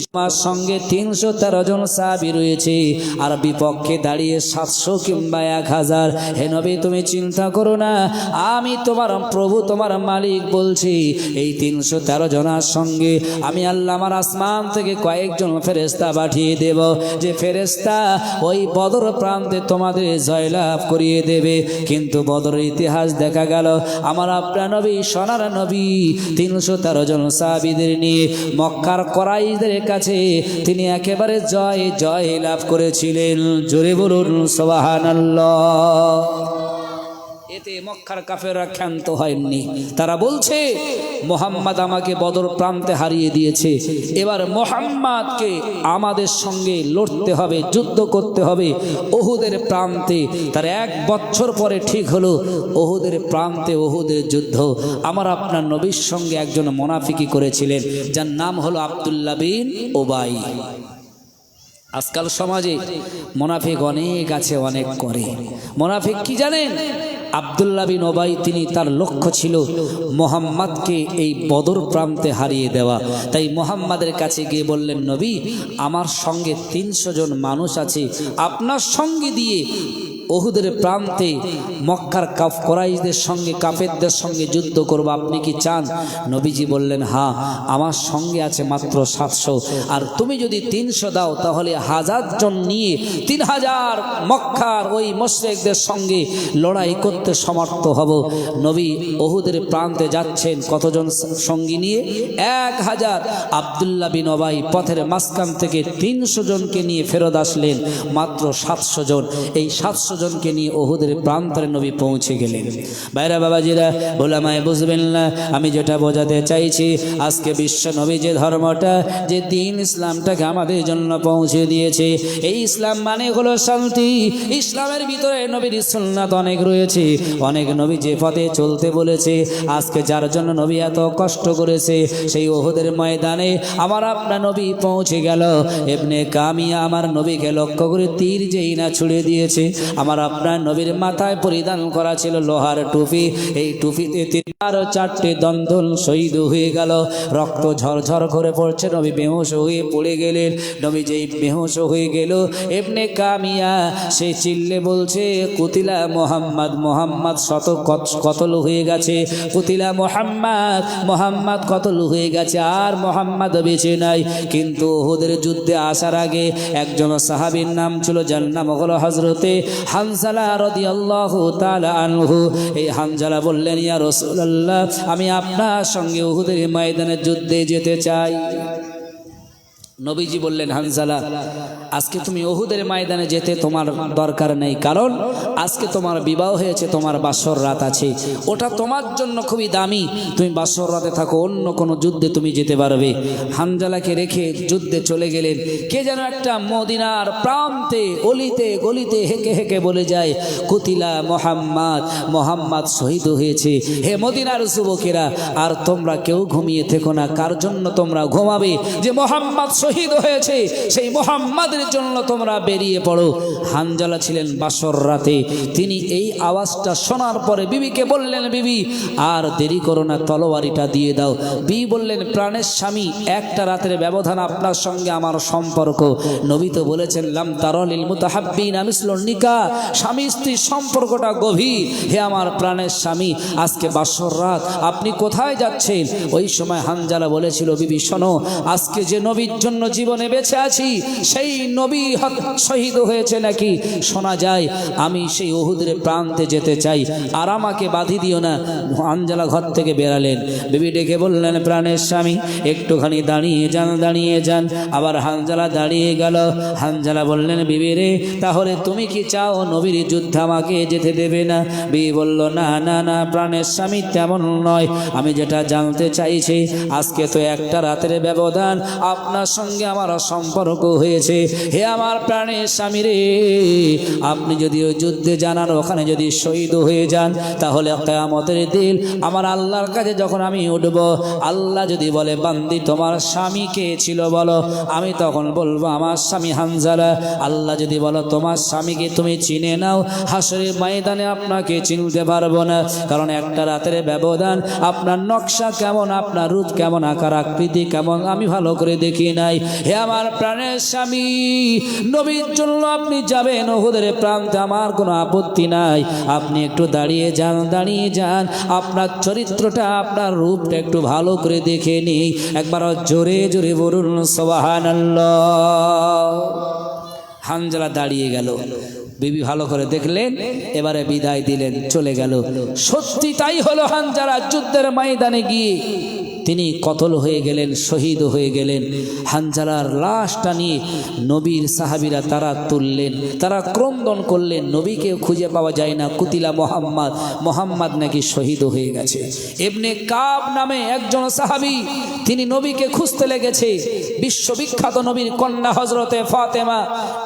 সঙ্গে 313 জন সাহাবী রয়েছে, আর বিপক্ষে দাঁড়িয়ে 700 কিংবা 1000। হে নবী তুমি চিন্তা করো না, আমি তোমার প্রভু তোমার মালিক বলছি, এই 313 জনের সঙ্গে আমি আল্লাহ আমার আসমান থেকে কয়েকজন ফেরেশতা পাঠিয়ে দেব, যে ফেরেশতা ওই বদর প্রান্তে তোমাদের জয়লাভ করিয়ে দেবে। কিন্তু বদরের ইতিহাস দেখা গেল, আমার আপনার নবী সোনার নবী 313 জন সাহাবীদের নিয়ে মক্কার কুরাইশদের কাছে তিনি একেবারে জয় লাভ করেছিলেন। জোরে বলুন সুবহানাল্লাহ। এতে মক্কার কাফেররা ক্ষান্ত হয়নি। তারা বলছে, মুহাম্মদ আমাকে বদর প্রান্তে হারিয়ে দিয়েছে, এবার মুহাম্মদকে আমাদের সঙ্গে লড়তে হবে, যুদ্ধ করতে হবে উহুদের প্রান্তে। তার 1 বছর পরে ঠিক হলো উহুদের প্রান্তে উহুদের যুদ্ধ। আমার আপনার নবীর সঙ্গে একজন মুনাফিকি করেছিলেন, যার নাম হলো আব্দুল্লাহ বিন উবাই। আজকাল সমাজে মুনাফিক অনেক আছে, অনেক করে। মুনাফিক কি জানেন? আব্দুল্লাহ বিন উবাই, তিনি তার লক্ষ্য ছিল মুহাম্মদকে এই বদর প্রান্তে হারিয়ে দেওয়া। তাই মুহাম্মাদের কাছে গিয়ে বললেন, নবী আমার সঙ্গে 300 জন মানুষ আছে, আপনার সঙ্গে দিয়ে উহুদের প্রান্তে মক্কার কুরাইশদের সঙ্গে কাফেরদের সঙ্গে যুদ্ধ করব, আপনি কি চান? নবীজি বললেন, হ্যাঁ আমার সঙ্গে আছে মাত্র 700, আর তুমি যদি 300 দাও তাহলে 1000 জন নিয়ে 3000 মক্কার ওই মুশরিকদের সঙ্গে লড়াই করতে সমর্থ হব। নবী উহুদের প্রান্তে যাচ্ছেন কতজন সঙ্গী নিয়ে? 1000। আব্দুল্লাহ বিন উবাই পথের মাঝখান থেকে 300 জনকে নিয়ে ফেরত আসলেন, মাত্র 700 জন। এই 700 জনকে নিয়ে উহুদের প্রান্তরে নবী পৌঁছে গেলেন। ভাইরা বাবাজিরা, ওলামায়ে বুঝবেন না, আমি যেটা বোঝাতে চাইছি, আজকে বিশ্ব নবী যে ধর্মটা, যে দিন ইসলামটাকে আমাদের জন্য পৌঁছে দিয়েছে, এই ইসলাম মানে হলো শান্তি। ইসলামের ভিতরে নবীর সুন্নাত অনেক রয়েছে, অনেক নবী যে পথে চলতে বলেছে। আজকে যার জন্য নবী এত কষ্ট করেছে, সেই উহুদের ময়দানে আমার আপনার নবী পৌঁছে গেল। ইবনে কামিয়া আমার নবীকে লক্ষ্য করে তীর যেই না ছুড়ে দিয়েছে, আমার আপনার নবীর মাথায় পরিধান করা ছিল লোহার টুপি, এই টুপিতে 4টি দন্দল শহীদ হয়ে গেল, রক্ত ঝরঝর করে পড়ছে, নবী বেহুশ হয়ে পড়ে গেলেন। নবী যেই বেহুশ হয়ে গেল, ইবনে কামিয়া সে চিল্লে বলছে কুতিলা মোহাম্মদ, মোহাম্মদ কতল হয়ে গেছে, কুতিলা মোহাম্মদ, মোহাম্মদ কতল হয়ে গেছে, আর মোহাম্মদ বেঁচে নাই। কিন্তু উহুদের যুদ্ধে আসার আগে একজন সাহাবীর নাম ছিল, যার নাম হলো হযরতে হানজালা রাদিয়াল্লাহু তাআলা আনহু। এই হানজালা বললেন, ইয়া রাসূলুল্লাহ, আমি আপনার সঙ্গে উহুদের ময়দানে যুদ্ধে যেতে চাই। নবীজি বললেন, হানজালা, আজকে তুমি উহুদের ময়দানে যেতে তোমার দরকার নেই, কারণ আজকে তোমার বিবাহ হয়েছে, তোমার বাসর রাত আছে, ওটা তোমার জন্য খুবই দামি, তুমি বাসর রাতে থাকো, অন্য কোনো যুদ্ধে তুমি যেতে পারবে। হানজালাকে রেখে যুদ্ধে চলে গেলেন। কে যেন একটা মদিনার প্রান্তে অলিতে গলিতে হেঁকে হেঁকে বলে যায়, কুতিলা মোহাম্মদ, মোহাম্মদ শহীদ হয়েছে। হে মদিনার যুবকেরা, আর তোমরা কেউ ঘুমিয়ে থেকো না। কার জন্য তোমরা ঘুমাবে? যে মোহাম্মদ শহীদ হয়েছে, সেই মোহাম্মদের জন্য তোমরা বেরিয়ে পড়ো। হানজালা ছিলেন বাসর রাতে। তিনি এই আওয়াজটা শোনার পরে বিবিকে বললেন, বিবি আর দেরি করো না, তলোয়ারিটা দিয়ে দাও। বিবি বললেন, প্রাণের স্বামী, একটা রাতের ব্যবধান আপনার সঙ্গে আমার সম্পর্ক। নবী তো বলেছেন, লাম তারালিল মুতাহাব্বিনা মিসলুন নিকাহ, স্বামী স্ত্রীর সম্পর্কটা গভীর। হে আমার প্রাণের স্বামী, আজকে বাসর রাত, আপনি কোথায় যাচ্ছেন? ওই সময় হানজালা বলেছিল, বিবি শোনো, আজকে যে নবীর জন্য জীবনে বেঁচে আছি, সেই নবী শহীদ হয়েছে নাকি শোনা যায়, আমি সেই উহুদের প্রান্তে যেতে চাই, আর আমাকে বাধি দিও না। হানজালা ঘর থেকে বেরালেন। বিবি ডেকে বললেন, প্রাণের স্বামী, একটুখানি দাঁড়িয়ে যান, দাঁড়িয়ে যান। আবার হানজালা দাঁড়িয়ে গেল। হানজালা বললেন, বিবি রে, তাহলে তুমি কি চাও নবীর যুদ্ধে আমাকে যেতে দেবে না? বিবি বলল, না না না প্রাণের স্বামী, তেমন নয়, আমি যেটা জানতে চাইছি, আজকে তো একটা রাতের ব্যবধান আপনার সঙ্গে আমার সম্পর্ক হয়েছে। হে আমার প্রাণের স্বামী রে, আপনি যদি ওই যুদ্ধে জানার ওখানে যদি শহীদ হয়ে যান, তাহলে কিয়ামতের দিন আমার আল্লাহর কাছে যখন আমি উঠব, আল্লাহ যদি বলে, বান্দি তোমার স্বামী কে ছিল বলো, আমি তখন বলবো আমার স্বামী হানজালা। আল্লাহ যদি বলো তোমার স্বামীকে তুমি চিনে নাও, হাসরের ময়দানে আপনাকে চিনতে পারবো না, কারণ একটা রাতের ব্যবধান। আপনার নকশা কেমন, আপনার রূপ কেমন, আকার আকৃতি কেমন, আমি ভালো করে দেখি নাই। হে আমার প্রাণের স্বামী, নবীর জন্য আপনি যাবেন উহুদের প্রান্তে, আমার কোনো আপত্তি নাই। আপনি একটু দাঁড়িয়ে যান, দাঁড়িয়ে যান, আপনার চরিত্রটা, আপনার রূপটা একটু ভালো করে দেখে নিই। একবার জোরে জোরে বলুন সুবহানাল্লাহ। হানজালা দাঁড়িয়ে গেল। বিবি ভালো করে দেখলেন, এবারে বিদায় দিলেন, চলে গেল। সত্যি তাই হলো, হানজালা যুদ্ধের ময়দানে গিয়ে তিনি কতল হয়ে গেলেন, শহীদ হয়ে গেলেন। হানজালার লাশটা নিয়ে নবীর সাহাবীরা তারা তুললেন, তারা ক্রন্দন করলেন, নবীকে খুঁজে পাওয়া যায় না, কুতিলা মোহাম্মদ, মোহাম্মদ নাকি শহীদ হয়ে গেছে। ইবনে কাব নামে একজন সাহাবী, তিনি নবীকে খুঁজতে লেগেছে। বিশ্ববিখ্যাত নবীর কন্যা হযরতে ফাতেমা,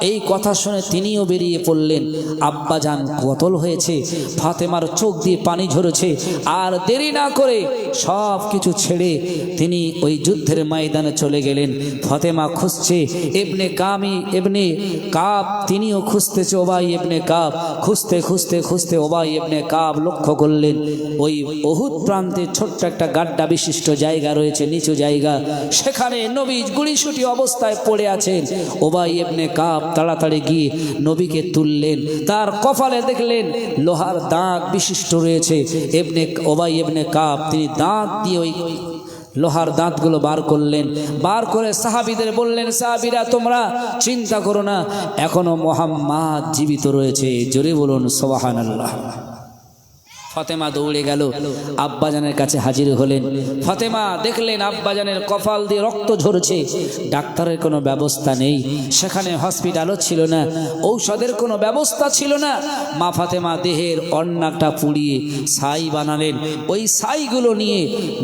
এই কথা শুনে তিনিও বেরিয়ে পড়লেন। আব্বাজান কতল হয়েছে, ফাতেমার চোখ দিয়ে পানি ঝরেছে, আর দেরি না করে সব কিছু ছেড়ে তিনি ওই যুদ্ধের ময়দানে চলে গেলেন। ফাতেমা খুঁজছে, ইবনে কাব তিনিও খুঁজতেছে, ওবাই ইবনে কাব খুঁজতে খুঁজতে খুঁজতে ওবাই ইবনে কাব লক্ষ্য করলেন ওই উহুদ প্রান্তে ছোট্ট একটা গাড্ডা বিশিষ্ট জায়গা রয়েছে, নিচু জায়গা, সেখানে নবী গুলিশুটি অবস্থায় পড়ে আছেন। ওবাই ইবনে কাব তাড়াতাড়ি গিয়ে নবীকে তুললেন। তার কপালে দেখলেন লোহার দাগ বিশিষ্ট রয়েছে। ওবাই ইবনে কাব তিনি দাঁত দিয়ে ওই লোহার দাঁতগুলো বার করলেন, বার করে সাহাবীদের বললেন, সাহাবীরা তোমরা চিন্তা করো না, এখনো মুহাম্মদ জীবিত রয়েছে। জোরে বলুন সুবহানাল্লাহ। ফাতেমা দৌড়ে গেল, আব্বাজানের কাছে হাজির হলেন। ফাতেমা দেখলেন আব্বাজানের কপাল দিয়ে রক্ত ঝরছে, ডাক্তারের কোনো ব্যবস্থা নেই, সেখানে হসপিটালও ছিল না, ঔষধের কোনো ব্যবস্থা ছিল না। মা ফাতেমা দেহের অন্নাটা পুড়িয়ে ছাই বানালেন, ওই ছাইগুলো নিয়ে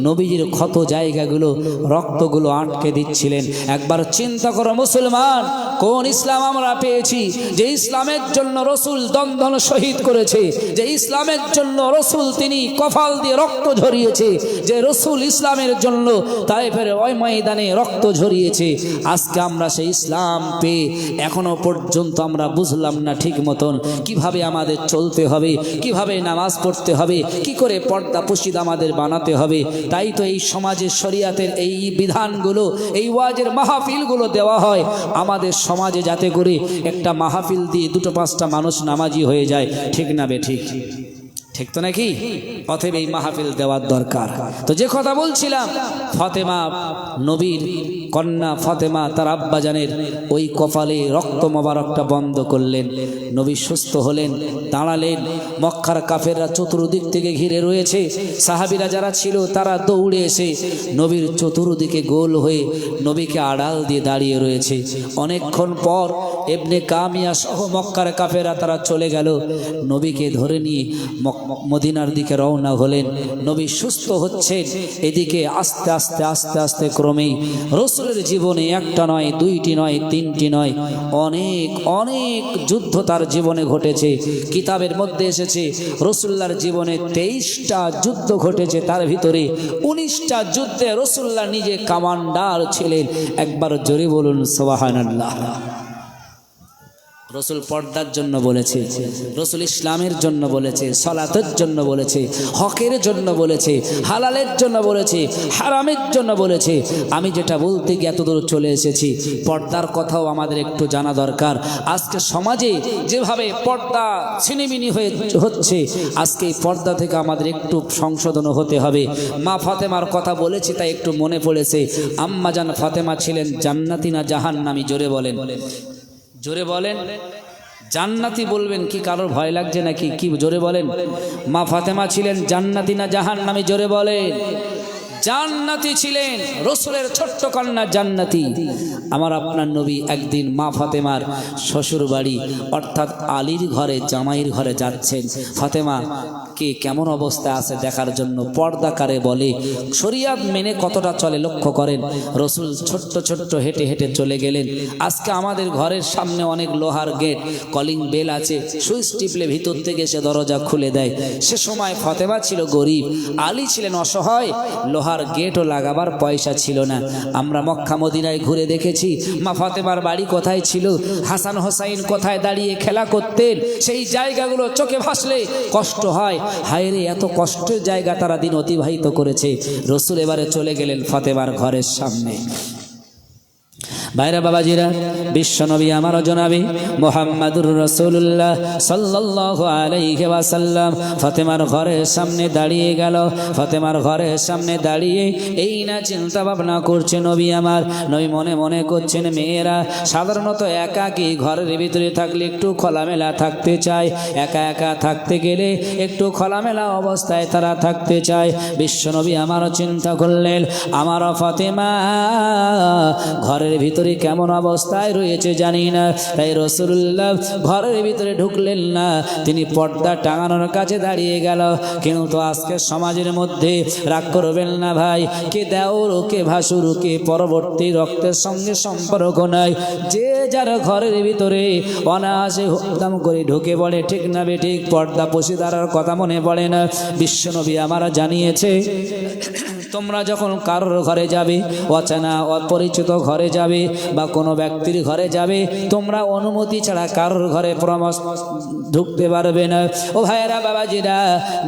নবীজির ক্ষত জায়গাগুলো, রক্তগুলো আটকে দিচ্ছিলেন। একবার চিন্তা করো মুসলমান, কোন ইসলাম আমরা পেয়েছি, যে ইসলামের জন্য রসুল দন্দন শহীদ করেছে, যে ইসলামের জন্য রসুল তিনি কপাল দিয়ে রক্ত ঝরিয়েছে, যে রসুল ইসলামের জন্য তায়েফের ওই ময়দানে রক্ত ঝরিয়েছে। আজকে আমরা সেই ইসলাম পেয়ে এখনো পর্যন্ত আমরা বুঝলাম না ঠিক মতন কিভাবে আমাদের চলতে হবে, কিভাবে নামাজ পড়তে হবে, কি করে পর্দা পুশিদা আমাদের বানাতে হবে। তাই তো এই সমাজের শরিয়াতের এই বিধানগুলো, এই ওয়াজের মাহফিলগুলো দেওয়া হয় আমাদের সমাজে, যাতে করে একটা মাহফিল দিয়ে 2-5টা মানুষ নামাজি হয়ে যায়। ঠিক না বে ঠিক? ঠিক তো নাকি? অতএব এই মাহফিল দেওয়ার দরকার। তো যে কথা বলছিলাম, ফাতেমা নবীর কন্যা ফাতেমা তার আব্বাজানের ওই কপালে রক্ত মোবারকটা বন্ধ করলেন। নবী সুস্থ হলেন, দাঁড়ালেন। মক্কার কাফেররা চতুর্দিক থেকে ঘিরে রয়েছে। সাহাবীরা যারা ছিল তারা দৌড়ে এসে নবীর চতুর্দিকে গোল হয়ে নবীকে আড়াল দিয়ে দাঁড়িয়ে রয়েছে। অনেকক্ষণ পর ইবনে কামিয়া সহ মক্কার কাফেররা তারা চলে গেল। নবীকে ধরে নিয়ে মদিনার দিকে রওনা হলেন। নবী সুস্থ হচ্ছেন। এদিকে আস্তে আস্তে আস্তে আস্তে ক্রমেই রসুলের জীবনে একটা নয়, 2টি নয়, 3টি নয়, অনেক অনেক যুদ্ধ তার জীবনে ঘটেছে। কিতাবের মধ্যে এসেছে রসুল্লাহর জীবনে 23টা যুদ্ধ ঘটেছে, তার ভিতরে 19টা যুদ্ধে রসুল্লাহ নিজে কমান্ডার ছিলেন। একবার জোরে বলুন সুবহানাল্লাহ। রসুল পর্দার জন্য বলেছে, রসুল ইসলামের জন্য বলেছে, সালাতের জন্য বলেছে, হকের জন্য বলেছে, হালালের জন্য বলেছে, হারামের জন্য বলেছে। আমি যেটা বলতে গিয়ে এতদূর চলে এসেছি, পর্দার কথাও আমাদের একটু জানা দরকার। আজকে সমাজে যেভাবে পর্দা ছিনিমিনি হচ্ছে, আজকে এই পর্দা থেকে আমাদের একটু সংশোধন হতে হবে। মা ফাতেমার কথা বলেছি তাই একটু মনে পড়েছে। আম্মা জান ফাতেমা ছিলেন জান্নাতি না জাহান্নামী? জোরে বলেন, জোরে বলেন। জান্নাতি বলবেন কি? কারোর ভয় লাগছে নাকি? কি জোরে বলেন। মা ফাতেমা ছিলেন জান্নাতি না জাহান্নামী? জোরে বলেন। জান্নাতি ছিলেন, রসুলের ছোট্ট কন্যা জান্নাতি। আমার আপনার নবী একদিন মা ফাতেমার শ্বশুর বাড়ি অর্থাৎ আলীর ঘরে, জামাইয়ের ঘরে যাচ্ছেন। ফাতেমা কে কেমন অবস্থা আছে দেখার জন্য পর্দা কারে বলে, শরিয়াত মেনে কতটা চলে লক্ষ্য করেন। রসুল ছোট্ট ছোট্ট হেঁটে হেঁটে চলে গেলেন। আজকে আমাদের ঘরের সামনে অনেক লোহার গেট, কলিং বেল আছে, সুইচ টিপলে ভিতর থেকে সে দরজা খুলে দেয়। সে সময় ফাতেমা ছিল গরিব, আলী ছিলেন অসহায়, লোহার গেটও লাগাবার পয়সা ছিল না। আমরা মক্কা মদিনায় ঘুরে দেখেছি মা ফাতেমার বাড়ি কোথায় ছিল, হাসান হোসাইন কোথায় দাঁড়িয়ে খেলা করতেন, সেই জায়গাগুলো চোখে ভাসলে কষ্ট হয়। হায় রে, এত কষ্টের জায়গা তারা দিন অতিবাহিত করেছে। রসুল এবারে চলে গেলেন ফাতেমার ঘরের সামনে। ভাইরা বাবাজিরা, বিশ্বনবী আমার জনাবি মুহাম্মাদুর রাসূলুল্লাহ সাল্লাল্লাহু আলাইহি ওয়াসাল্লাম ফাতেমার ঘরের সামনে দাঁড়িয়ে গেল। ফাতেমার ঘরের সামনে দাঁড়িয়ে এই না চিন্তা ভাবনা করছে নবী আমার। নবী মনে মনে করছেন, মেয়েরা সাধারণত একাকী ঘরের ভিতরে থাকলে একটু খোলামেলা থাকতে চায়, একা একা থাকতে গেলে একটু খোলামেলা অবস্থায় তারা থাকতে চায়। বিশ্বনবী আমার চিন্তা করলেন, আমার ফাতেমা ঘরের ভিতরে কেমন অবস্থায় রয়েছে জানি না, তাই রাসূলুল্লাহ ঘরের ভিতরে ঢুকলেন না, তিনি পর্দা টাঙানোর কাছে দাঁড়িয়ে গেল। কিন্তু আজকে সমাজের মধ্যে রাগ করবেন না ভাই, কে দেওর, কে ভাসুর, কে পরবর্তী রক্তের সঙ্গে সম্পর্ক নাই, যে যার ঘরের ভিতরে অনায়াসে হুমদাম করে ঢুকে পড়ে। ঠিক না বে ঠিক? পর্দা পশিদার কথা মনে পড়ে না? বিশ্বনবী আমার জানিয়েছে, তোমরা যখন কারোর ঘরে যাবে, অচেনা অপরিচিত ঘরে যাবে বা কোনো ব্যক্তির ঘরে যাবে, তোমরা অনুমতি ছাড়া কারোর ঘরে ঢুকতে পারবে না। ও ভাইয়েরা বাবাজিরা,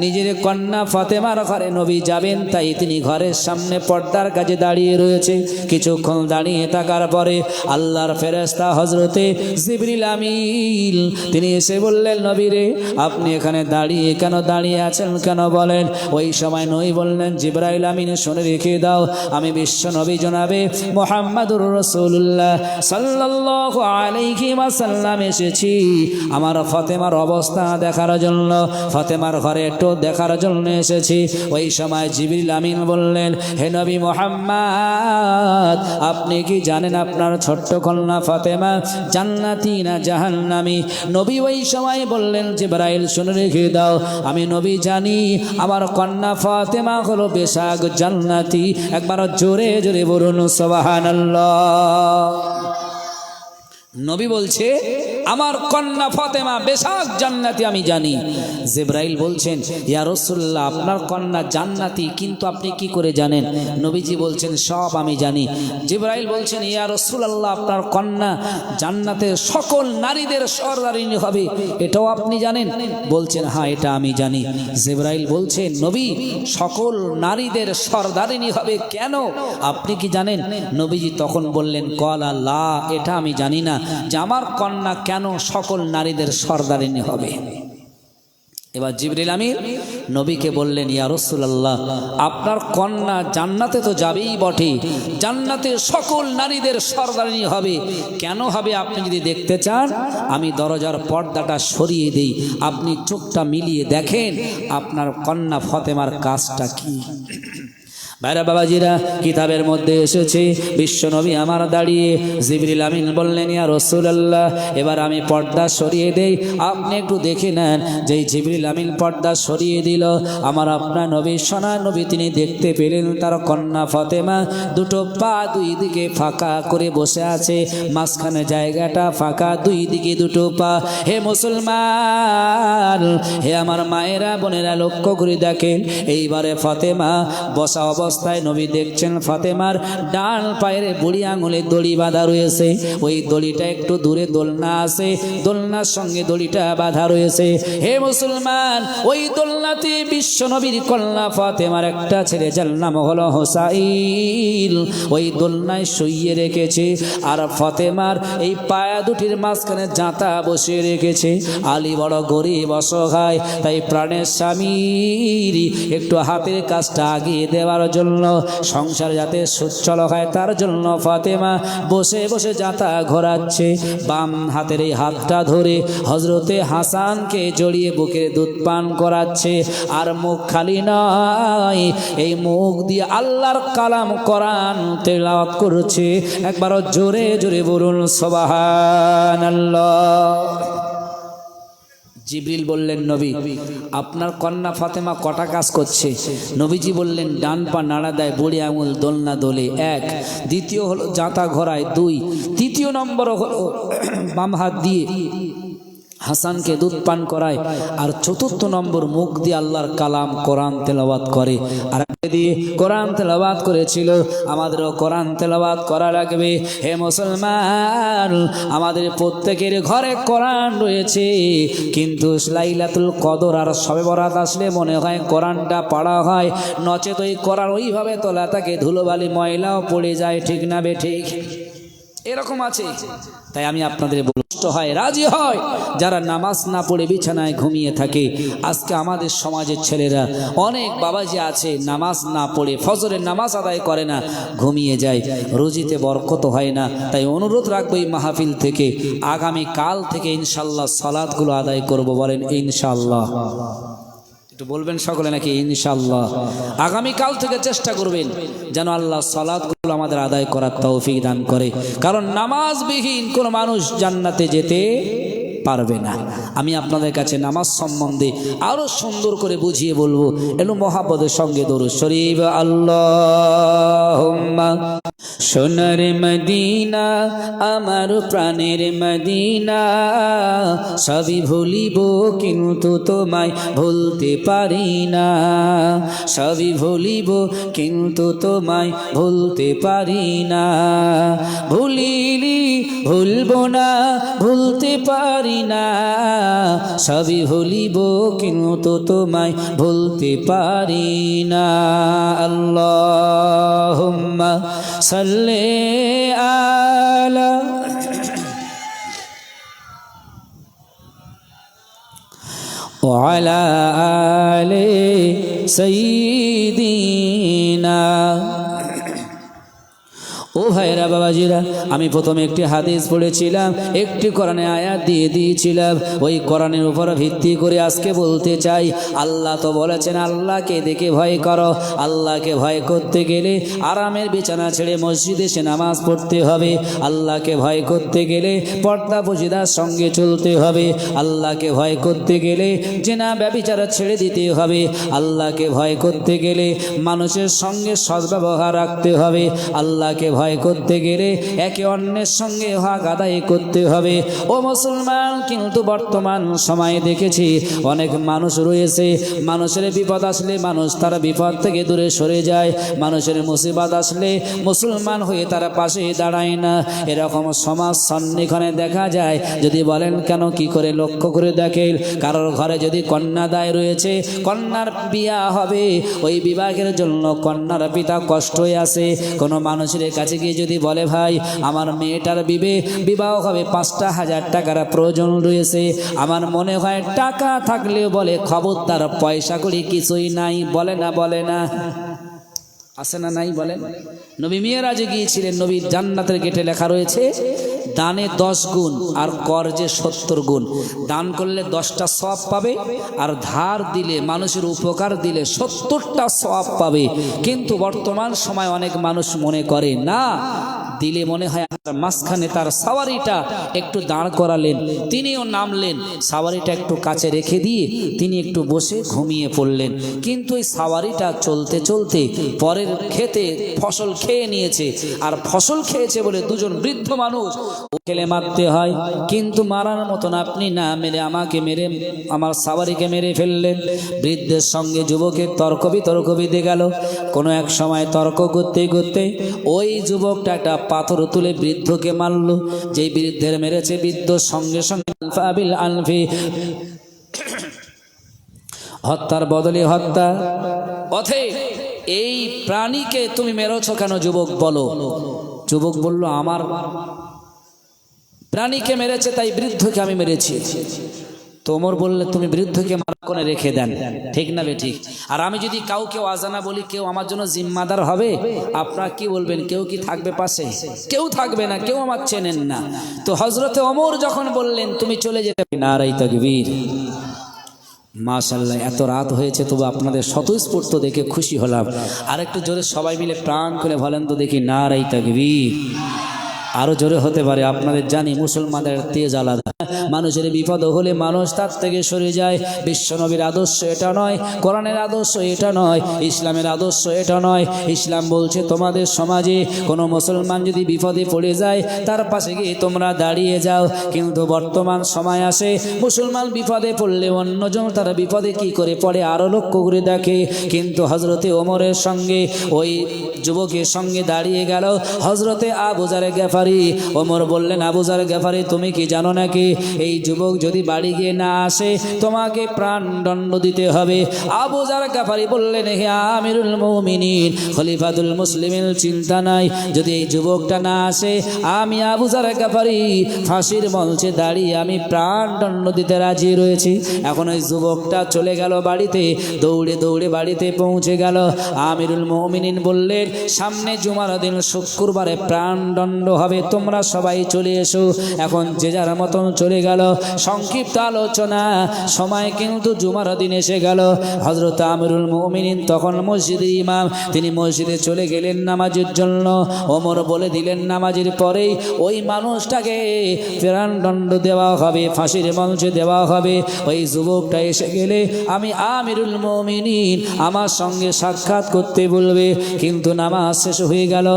নিজের কন্যা ফাতেমার ঘরে নবী যাবেন, তাই তিনি ঘরের সামনে পর্দার কাছে দাঁড়িয়ে রয়েছে। কিছুক্ষণ দাঁড়িয়ে থাকার পরে আল্লাহর ফেরেশতা হযরতে জিবরিল আমিন তিনি এসে বললেন, নবী রে, আপনি এখানে দাঁড়িয়ে কেন দাঁড়িয়ে আছেন, কেন বলেন? ওই সময় নবী বললেন, জিবরাইল আমিন শুনে রেখে দাও, আমি বিশ্ব নবী জনাবে মুহাম্মাদুর রাসূলুল্লাহ সাল্লাল্লাহু আলাইহি ওয়াসাল্লাম এসেছি আমার ফাতেমার অবস্থা দেখার জন্য, ফাতেমার ঘরে একটু দেখার জন্য এসেছি। ওই সময় জিবরিল আমিন বললেন, হে নবী মুহাম্মদ, আপনি কি জানেন আপনার ছোট্ট কন্যা ফাতেমা জান্নাতি না জাহান্নামী? নবী ওই সময় বললেন, জিবরাইল শুনে রেখে দাও, আমি নবী জানি আমার কন্যা ফাতেমা হলো বেশাক জান্নাতি। একবার জোরে জোরে বলুন সুবহানাল্লাহ। নবী বলছে আমার কন্যা ফাতেমা বেশাক জান্নাতি আমি জানি। জিবরাইল বলছেন, ইয়া রাসূলুল্লাহ, আপনার কন্যা জান্নাতি, কিন্তু আপনি কি করে জানেন? নবীজি বলছেন, সব আমি জানি। জিবরাইল বলছেন, ইয়া রাসূলুল্লাহ, আপনার কন্যা জান্নাতের সকল নারীদের সরদারিনী হবে, এটাও আপনি জানেন? বলছেন, হ্যাঁ, এটা আমি জানি। জিবরাইল বলছেন, নবী, সকল নারীদের সরদারিনী হবে কেন, আপনি কি জানেন? নবীজি তখন বললেন, ক্বালা লা, এটা আমি জানি না যে আমার কন্যা কেন সকল নারীদের সরদারিনী হবে। এবার জিবরিল আমিন নবীকে বললেন, ইয়া রাসূলুল্লাহ, আপনার কন্যা জান্নাতে তো যাবেই বটে, জান্নাতে সকল নারীদের সরদারিনী হবে, কেন হবে আপনি যদি দেখতে চান আমি দরজার পর্দাটা সরিয়ে দেই, আপনি চোখটা মিলিয়ে দেখেন আপনার কন্যা ফাতেমার কাজটা কি। ভাইরা বাবাজিরা, কিতাবের মধ্যে এসেছে বিশ্বনবী আমার দাঁড়িয়ে, জিবরিল আমিন বললেন, ইয়া রাসূলুল্লাহ, এবার আমি পর্দা সরিয়ে দেই, আপনি একটু দেখে নেন। যেই জিবরিল আমিন পর্দা সরিয়ে দিল, আমার আপনার নবী, সোনার নবী, তিনি দেখতে পেলেন তার কন্যা ফাতেমা দুটো পা দুই দিকে ফাঁকা করে বসে আছে, মাঝখানে জায়গাটা ফাঁকা, দুই দিকে দুটো পা। হে মুসলমান, হে আমার মায়েরা বোনেরা, লক্ষ্য করে দেখেন, এইবারে ফাতেমা বসা অবস্থায় নবী দেখছেন ফাতেমার ডান পায়ের বুড়ি আঙুলে দড়ি বাঁধা রয়েছে, ওই দড়িটা একটু দূরে দোলনা আছে, দোলনার সঙ্গে দড়িটা বাঁধা রয়েছে। হে মুসলমান, ওই দোলনাতে বিশ্ব নবীর কন্যা ফাতেমার একটা ছেলে, যার নাম হলো হোসাইন, ওই দোলনায় শুইয়ে রেখেছে, আর ফাতেমার এই পায়া দুটির মাঝখানে জাঁতা বসিয়ে রেখেছে। আলী বড় গরিব অসহায়, তাই প্রাণের স্বামীর একটু হাতের কাজটা আগিয়ে দেওয়ার জন্য, সংসার যাতে সুচ্ছল হয় তার জন্য ফাতেমা বসে বসে জাঁতা ঘোরাচ্ছে। বাম হাতের এই হাতটা ধরে হযরতে হাসানকে জড়িয়ে বুকে দুধ পান করাচ্ছে, আর মুখ খালি নয়, এই মুখ দিয়ে আল্লাহর কালাম কোরআন তেলাওয়াত করছে। একবার জোরে জোরে বলুন সুবহানাল্লাহ। জিবরিল বললেন, নবী, আপনার কন্যা ফাতেমা কটা কাজ করছে? নবীজি বললেন, ডান পা নাড়া দেয়, বুড়ি আঙুল দোলনা দোলে, এক। দ্বিতীয় হলো জাঁতা ঘোরায়, দুই। তৃতীয় নম্বর হলো বাম হাত দিয়ে হাসানকে দুধ পান করায়, আর চতুর্থ নম্বর মুখ দিয়ে আল্লাহর কালাম কোরআন তেলাওয়াত করে। আর দিয়ে কোরআন তেলাওয়াত করেছিল, আমাদেরও কোরআন তেলাওয়াত করা লাগবে। হে মুসলমান, আমাদের প্রত্যেকের ঘরে কোরআন রয়েছে, কিন্তু লাইলাতুল কদর আর শবে বরাত আসলে মনে হয় কোরআনটা পড়া হয়, নচেত ওই কোরআন ওইভাবে তোলা থাকে, ধুলোবালি ময়লাও পড়ে যায়, ঠিক না বে ঠিক? এরকম আছে। তাই আমি আপনাদের বলতে হয়, রাজি হয় যারা নামাজ না পড়ে বিছানায় ঘুমিয়ে থাকে। আজকে আমাদের সমাজের ছেলেরা অনেক বাবাজি আছে, নামাজ না পড়ে ফজরের নামাজ আদায় করে না, ঘুমিয়ে যায়, রুজিতে বরকত হয় না। তাই অনুরোধ রাখবো এই মাহফিল থেকে, আগামী কাল থেকে ইনশাল্লাহ সালাতগুলো আদায় করব, বলেন ইনশাল্লাহ। বলবেন সকলে নাকি ইনশাআল্লাহ? আগামী কাল থেকে চেষ্টা করবেন যেন আল্লাহ সালাতগুলো আমাদের আদায় করার তৌফিক দান করে, কারণ নামাজবিহীন কোন মানুষ জান্নাতে যেতে পারবে না। আমি আপনাদের কাছে নামাজ সম্বন্ধে আরো সুন্দর করে বুঝিয়ে বলবো, এলো মহাব্বতের সঙ্গে দরুদ শরীফ। আল্লাহুম্মা সোনার মদিনা, আমার প্রাণের মদিনা, সবই ভুলিব কিন্তু তোমায় ভুলতে পারি না, সবই ভুলিব কিন্তু তোমায় ভুলতে পারি না, ভুলিলি ভুলবো না, ভুলতে পারি না, সবই ভুলিব কিন্তু তোমায় ভুলতে পারি না। আল্লাহুম্মা সাল্লি আলা ওয়ালা আলি সাইয়্যিদিনা। ও ভাইরা বাবাজিরা, আমি প্রথমে একটি হাদিস পড়েছিলাম, একটি কোরআনে আয়াত দিয়ে দিয়েছিলাম, ওই কোরআনের উপর ভিত্তি করে আজকে বলতে চাই। আল্লাহ তো বলেছেন আল্লাহকে দেখে ভয় করো। আল্লাহকে ভয় করতে গেলে আরামের বিছানা ছেড়ে মসজিদে এসে নামাজ পড়তে হবে। আল্লাহকে ভয় করতে গেলে পর্দা পর্দার সঙ্গে চলতে হবে। আল্লাহকে ভয় করতে গেলে জিনা ব্যভিচার ছেড়ে দিতে হবে। আল্লাহকে ভয় করতে গেলে মানুষের সঙ্গে সদ্ব্যবহার রাখতে হবে। আল্লাহকে ভয় করতে গেলে একে অন্যের সঙ্গে হক আদায় করতে হবে। ও মুসলমান, কিন্তু বর্তমান সময়ে দেখেছি অনেক মানুষ রয়েছে, মানুষের বিপদ আসলে মানুষ তারা বিপদ থেকে দূরে সরে যায়, মানুষের মুসিবত আসলে মুসলমান হয়ে তারা পাশে দাঁড়ায় না। এরকম সমাজ সন্নিক্ষণে দেখা যায়। যদি বলেন কেন, কি করে লক্ষ্য করে দেখেন, কারোর ঘরে যদি কন্যা দায় রয়েছে, কন্যার বিয়া হবে, ওই বিবাহের জন্য কন্যার পিতা কষ্টই আছে। কোনো মানুষের কাছে গিয়ে যদি বলে ভাই আমার মেয়েটার বিবাহ হবে, 5,000 টাকার প্রয়োজন রয়েছে, আমার মনে হয় টাকা থাকলেও বলে খবরদার পয়সা করি কিছুই নাই, বলে না বলে না, আছে না নাই বলেন? নবী মিরাজে গিয়েছিলেন, নবীর জান্নাতের গেটে লেখা রয়েছে দানে 10 গুণ আর কর্জে 70 গুণ। দান করলে 10টা সওয়াব পাবে, আর ধার দিলে মানুষের উপকার দিলে 70টা সওয়াব পাবে। কিন্তু বর্তমান সময় অনেক মানুষ মনে করে না, দিলে মনে হয় মাঝখানে তার সাওয়ারিটা একটু দাঁড় করালেন, তিনিও নামলেন, সাওয়ারিটা একটু কাছে রেখে দিয়ে তিনি একটু বসে ঘুমিয়ে পড়লেন। কিন্তু এই সাওয়ারিটা চলতে চলতে পরের খেতে ফসল খেয়ে নিয়েছে, আর ফসল খেয়েছে বলে দুজন বৃদ্ধ মানুষ খেলে মারতে হয়, কিন্তু মারার মতন আপনি না মেরে আমাকে মেরে আমার সাওয়ারিকে মেরে ফেললেন। বৃদ্ধের সঙ্গে যুবকের তর্ক বিতর্ক বেঁধে গেল। কোনো এক সময় তর্ক করতে করতে ওই যুবকটা একটা পাথর তুলে বৃদ্ধকে মারল। যেই বৃদ্ধের মেরেছে, বৃদ্ধ সঙ্গে সঙ্গে আলফি হত্যার বদলে হত্যা। পথে এই প্রাণীকে তুমি মেরেছ কেন যুবক বলো? যুবক বলল আমার প্রাণীকে মেরেছে তাই বৃদ্ধকে আমি মেরেছি। তোমর বললে তুমি বৃদ্ধকে মার করে রেখে দেন, ঠিক না বে ঠিক? আর আমি যদি কাউকে অজানা বলি, কেউ আমার জন্য জিম্মাদার হবে? আপনারা কি বলবেন? কেউ কি থাকবে পাশে? কেউ থাকবে না, কেউ আমার চেনেন না। তো হযরতে ওমর যখন বললেন তুমি চলে যেতে, নারায়ে তাকবীর। মাশাআল্লাহ, এত রাত হয়েছে তবু আপনাদের স্বতঃস্ফূর্ত দেখে খুশি হলাম। আর একটু জোরে সবাই মিলে প্রাণ করে বলেন তো দেখি, নারায়ে তাকবীর। আরো জোরে হতে পারে, আপনাদের জানি মুসলমানদের তেজ আলাদা। মানুষের বিপদ হলে মানুষ তার থেকে সরে যায়। বিশ্বনবীর আদর্শ এটা নয়, কোরআনের আদর্শ এটা নয়, ইসলামের আদর্শ এটা নয়। ইসলাম বলছে তোমাদের সমাজে কোনো মুসলমান যদি বিপদে পড়ে যায় তার পাশে গিয়ে তোমরা দাঁড়িয়ে যাও। কিন্তু বর্তমান সময় আসে মুসলমান বিপদে পড়লে অন্যজন তারা বিপদে কি করে পড়ে আরো লক্ষ্য করে দেখে। কিন্তু হযরতে ওমরের সঙ্গে ওই যুবকের সঙ্গে দাঁড়িয়ে গেল হযরতে আবু যার গেফারি। ওমর বললেন, আবু যার গেফারি তুমি কি জানো নাকি এই যুবক যদি বাড়ি গিয়ে না আসে তোমাকে প্রাণদণ্ড দিতে হবে? আবু যার গেফারি বললেন, হে আমিরুল মুমিনিন, খলিফাতুল মুসলিমিন, চিন্তা নাই, যদি এই যুবকটা না আসে আমি আবু যার গেফারি ফাঁসির মঞ্চে দাঁড়িয়ে আমি প্রাণদণ্ড দিতে রাজি রয়েছি। এখন ওই যুবকটা চলে গেল বাড়িতে, দৌড়ে দৌড়ে বাড়িতে পৌঁছে গেল। আমিরুল মুমিনিন বললেন, সামনে জুমার দিন শুক্রবারে প্রাণদণ্ড হবে, তোমরা সবাই চলে এসো। এখন যে যার মতন চলে গেল। সংক্ষিপ্ত আলোচনা, সময় কিন্তু জুমার দিন এসে গেল। হযরত আমিরুল মুমিনিন তখন মসজিদের ইমাম, তিনি মসজিদে চলে গেলেন নামাজের জন্য। ওমর বলে দিলেন নামাজের পরেই ওই মানুষটাকে প্রাণদণ্ড দেওয়া হবে, ফাঁসির মঞ্চে দেওয়া হবে। ওই যুবকটা এসে গেলে আমি আমিরুল মুমিনিন আমার সঙ্গে সাক্ষাৎ করতে বলবে। কিন্তু নামাজ শেষ হয়ে গেল,